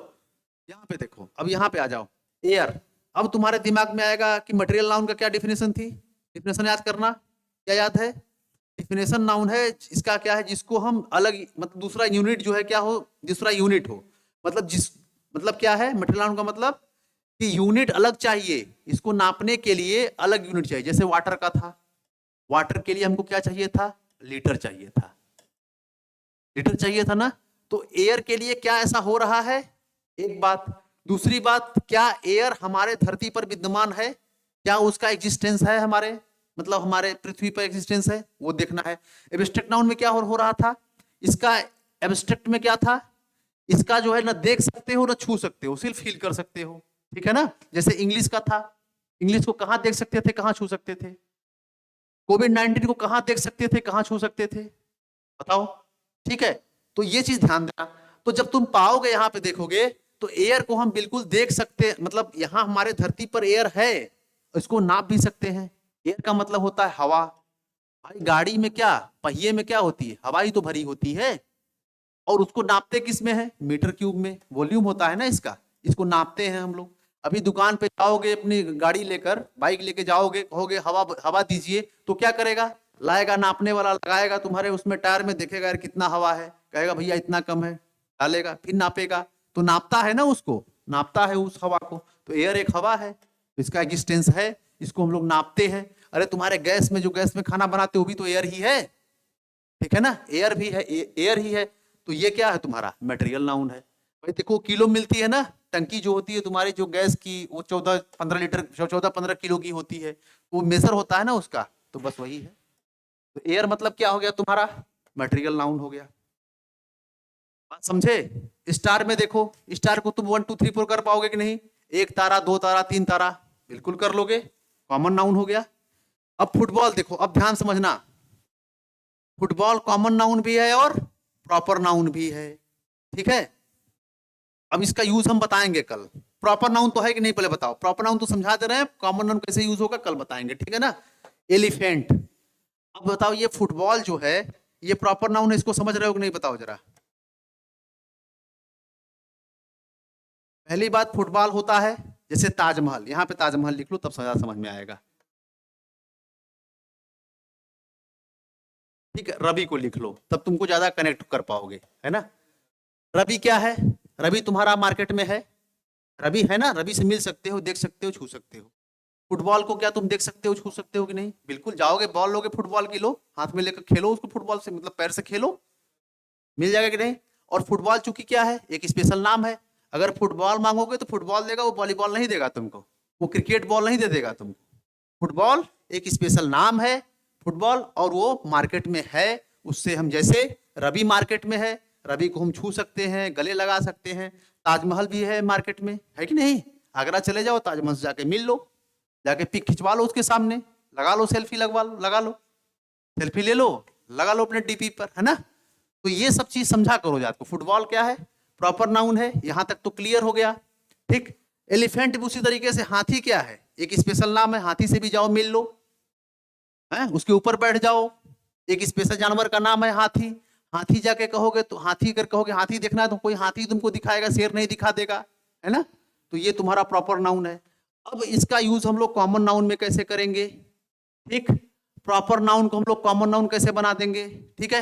यहां पे देखो, अब यहां पे आ जाओ, एयर। अब तुम्हारे दिमाग में आएगा कि मटेरियल नाउन का क्या डिफिनेशन थी? डिफिनेशन याद करना, क्या याद है? डिफिनेशन नाउन है इसका क्या है, जिसको हम अलग, मतलब दूसरा यूनिट जो है क्या हो, दूसरा यूनिट हो, मतलब जिस, मतलब क्या है मटेरियल नाउन का मतलब? कि यूनिट अलग चाहिए, इसको नापने के लिए अलग यूनिट चाहिए। जैसे वाटर का था, वाटर के लिए हमको क्या चाहिए था? लीटर चाहिए था, लीटर चाहिए था ना? तो एयर के लिए क्या ऐसा हो रहा है? एक बात। दूसरी बात, क्या एयर हमारे धरती पर विद्यमान है? क्या उसका एग्जिस्टेंस है हमारे, मतलब हमारे पृथ्वी पर एग्जिस्टेंस है, वो देखना है। एब्स्ट्रैक्ट नाउन में क्या हो रहा था? इसका एब्स्ट्रैक्ट में क्या था? इसका जो है ना देख सकते हो ना छू सकते हो, सिर्फ फील कर सकते हो। ठीक है ना? जैसे इंग्लिश का था, इंग्लिश को कहां देख सकते थे, कहां छू सकते थे? कोविड-19 को कहां देख सकते थे, कहां छू सकते थे? बताओ। ठीक है, तो ये चीज ध्यान देना। तो जब तुम पाओगे, यहां पे देखोगे, तो एयर को हम बिल्कुल देख सकते, मतलब यहां हमारे धरती पर एयर है, इसको नाप भी सकते हैं। एयर का मतलब होता है हवा। भाई गाड़ी में क्या, पहिए में क्या होती है, हवा ही तो भरी होती है। और उसको नापते किस में है, मीटर क्यूब में, वॉल्यूम होता है ना इसका, इसको नापते हैं हम लोग। अभी दुकान पे जाओगे, अपनी गाड़ी लेकर, बाइक लेके जाओगे, कहोगे हवा हवा दीजिए, तो क्या करेगा, लाएगा नापने वाला, लगाएगा तुम्हारे उसमें टायर में, देखेगा यार कितना हवा है, कहेगा भैया इतना कम है, डालेगा, फिर नापेगा, तो नापता है ना, उसको नापता है उस हवा को। तो एयर एक हवा है, तो इसका एग्जिस्टेंस है, इसको हम लोग नापते हैं। अरे तुम्हारे गैस में, जो गैस में खाना बनाते हो, भी तो एयर ही है, ठीक है ना, एयर भी है, एयर ही है। तो ये क्या है, तुम्हारा मटेरियल नाउन है। भाई देखो किलो मिलती है ना, टंकी जो होती है तुम्हारी, जो गैस की, वो 14-15 लीटर, 14-15 किलो की होती है, वो मेजर होता है ना उसका, तो बस वही है। तो एयर मतलब क्या हो गया तुम्हारा, मटेरियल नाउन हो गया। बात समझे। स्टार में देखो, स्टार को तुम 1 2 3 4 कर पाओगे कि नहीं, एक तारा, दो तारा, तीन तारा, बिल्कुल कर लोगे, कॉमन नाउन हो गया। अब फुटबॉल देखो, अब ध्यान समझना, फुटबॉल कॉमन नाउन भी है और प्रॉपर नाउन भी है, ठीक है। अब इसका यूज हम बताएंगे कल। प्रॉपर नाउन तो है कि नहीं, पहले बताओ, प्रॉपर नाउन तो समझा दे रहे हैं, कॉमन नाउन कैसे यूज होगा कल बताएंगे, ठीक है ना। एलिफेंट, अब बताओ ये फुटबॉल जो है, ये प्रॉपर नाउन है, इसको समझ रहे हो कि नहीं, बताओ जरा। पहली बात, फुटबॉल होता है, जैसे ताजमहल, यहां पे ताजमहल लिख लो, तब समझ में आएगा। ठीक है, रवि को लिख लो, तब तुमको ज्यादा कनेक्ट कर पाओगे, है ना। रवि क्या है, रवि तुम्हारा मार्केट में है, रवि है ना, रवि से मिल सकते हो, देख सकते हो, छू सकते हो। फुटबॉल को क्या तुम देख सकते हो, छू सकते हो कि नहीं, बिल्कुल, जाओगे बॉल लोगे, फुटबॉल की लो, हाथ में लेकर खेलो उसको, फुटबॉल से मतलब पैर से खेलो, मिल जाएगा कि नहीं। और फुटबॉल चूंकि क्या है, एक स्पेशल नाम है, अगर फुटबॉल मांगोगे तो फुटबॉल देगा, वो वॉलीबॉल नहीं देगा तुमको, वो क्रिकेट बॉल नहीं दे देगा तुमको। फुटबॉल एक स्पेशल नाम है, फुटबॉल, और वो मार्केट में है। उससे हम, जैसे रवि मार्केट में है, रवि को हम छू सकते हैं, गले लगा सकते हैं। ताजमहल भी है मार्केट में, है कि नहीं, आगरा चले जाओ, ताजमहल से जाके मिल लो, जाके पिक खिंचवा लो उसके सामने, लगा लो सेल्फी, लगवा लो, लगा लो सेल्फी, ले लो, लगा लो अपने डीपी पर, है ना। तो ये सब चीज समझा करो जात को। फुटबॉल क्या है, प्रॉपर नाउन है, यहां तक तो क्लियर हो गया, ठीक। एलिफेंट भी उसी तरीके से, हाथी क्या है, एक स्पेशल नाम है, हाथी से भी जाओ मिल लो, है, उसके ऊपर बैठ जाओ, एक स्पेशल जानवर का नाम है हाथी। हाथी जाके कहोगे तो, हाथी अगर कहोगे हाथी देखना है, तो कोई हाथी तुमको दिखाएगा, शेर नहीं दिखा देगा, है ना। तो ये तुम्हारा प्रॉपर नाउन है। अब इसका यूज हम लोग कॉमन नाउन में कैसे करेंगे, ठीक। प्रॉपर नाउन को हम लोग कॉमन नाउन कैसे बना देंगे, ठीक है।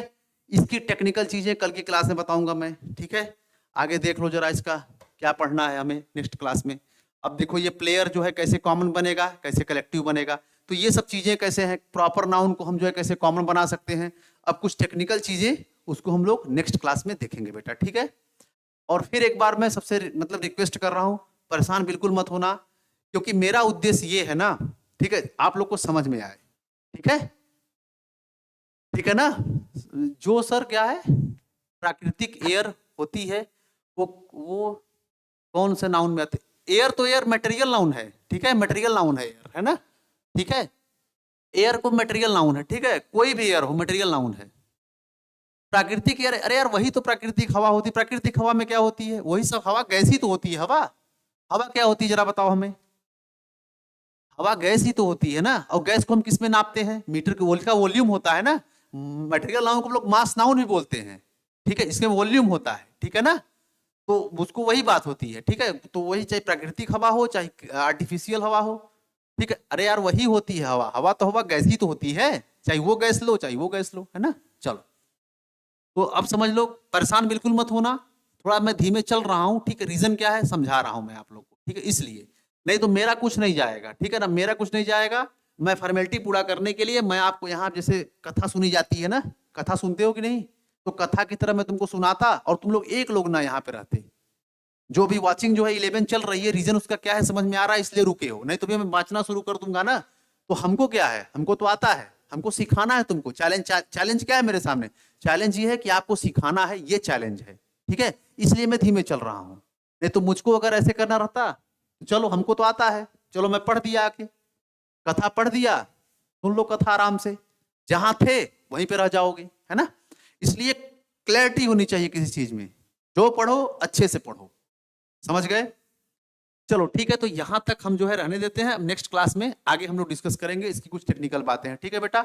इसकी टेक्निकल चीजें कल की क्लास में बताऊंगा मैं, ठीक है। आगे देख लो जरा, इसका क्या पढ़ना है हमें नेक्स्ट क्लास में। अब देखो ये प्लेयर जो है कैसे कॉमन बनेगा, कैसे कलेक्टिव बनेगा, तो ये सब चीजें कैसे हैं, प्रॉपर नाउन को हम जो है कैसे कॉमन बना सकते हैं। अब कुछ टेक्निकल चीजें, उसको हम लोग नेक्स्ट क्लास में देखेंगे बेटा, ठीक है। और फिर एक बार मैं सबसे मतलब रिक्वेस्ट कर रहा हूं, परेशान बिल्कुल मत होना, क्योंकि मेरा उद्देश्य ये है ना, ठीक है, आप लोग को समझ में आए, ठीक है, ठीक है ना। जो सर क्या है, प्राकृतिक एयर होती है, वो कौन से नाउन में आते, एयर तो एयर मटेरियल नाउन है, ठीक है, मटेरियल नाउन है एयर, है ना, ठीक है। एयर को मटेरियल नाउन है, ठीक है, कोई भी एयर हो मटेरियल नाउन है। प्राकृतिक एयर, अरे यार वही तो प्राकृतिक हवा होती है, प्राकृतिक हवा में क्या होती है, वही सब हवा, गैस ही तो होती है हवा। हवा क्या होती है जरा बताओ हमें, हवा गैस ही तो होती है ना। और गैस को हम किस में नापते हैं, मीटर के, का वॉल्यूम होता है ना। मटेरियल नाउन को हम लोग मास नाउन भी बोलते हैं, ठीक है, इसमें वॉल्यूम होता है, ठीक है ना। तो उसको वही बात होती है, ठीक है, तो वही चाहे प्राकृतिक हवा हो, चाहे आर्टिफिशियल हवा हो, ठीक है। अरे यार वही होती है हवा, हवा तो हवा गैस ही तो होती है, चाहे वो गैस लो, चाहे वो गैस लो, है ना। चलो, तो अब समझ लो, परेशान बिल्कुल मत होना, थोड़ा मैं धीमे चल रहा हूँ, ठीक है, रीजन क्या है समझा रहा हूँ मैं आप लोग को, ठीक है, इसलिए, नहीं तो मेरा कुछ नहीं जाएगा, ठीक है ना, मेरा कुछ नहीं जाएगा। मैं फॉर्मेलिटी पूरा करने के लिए मैं आपको यहाँ, जैसे कथा सुनी जाती है ना, कथा सुनते हो कि नहीं, तो कथा की तरह मैं तुमको सुनाता, और तुम लोग एक लोग ना यहाँ पे रहते, जो भी वाचिंग जो है 11 चल रही है, रीजन उसका क्या है समझ में आ रहा है, इसलिए रुके हो, नहीं तो भी मैं बांचना शुरू कर दूंगा ना। तो हमको क्या है, हमको तो आता है, हमको सिखाना है तुमको। चैलेंज क्या है मेरे सामने, चैलेंज ये है कि आपको सिखाना है, ये चैलेंज है, ठीक है, इसलिए मैं धीमे चल रहा हूं। नहीं तो मुझको अगर ऐसे करना रहता, तो चलो हमको तो आता है, चलो मैं पढ़ दिया, आके कथा पढ़ दिया, सुन लो कथा आराम से, जहां थे वहीं पे रह जाओगे, है ना। इसलिए क्लैरिटी होनी चाहिए किसी चीज में, जो पढ़ो अच्छे से पढ़ो, समझ गए। चलो ठीक है, तो यहाँ तक हम जो है रहने देते हैं। नेक्स्ट क्लास में आगे हम लोग डिस्कस करेंगे इसकी कुछ टेक्निकल बातें हैं। ठीक है बेटा,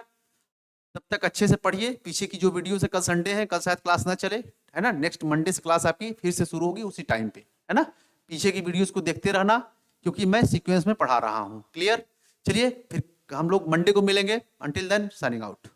तब तक अच्छे से पढ़िए। पीछे की जो वीडियो है, कल संडे है, कल शायद क्लास ना चले, है ना। नेक्स्ट मंडे से क्लास आपकी फिर से शुरू होगी उसी टाइम पे, है ना। पीछे की वीडियोस को देखते रहना, क्योंकि मैं सीक्वेंस में पढ़ा रहा हूँ। क्लियर? चलिए फिर हम लोग मंडे को मिलेंगे। Until then signing out.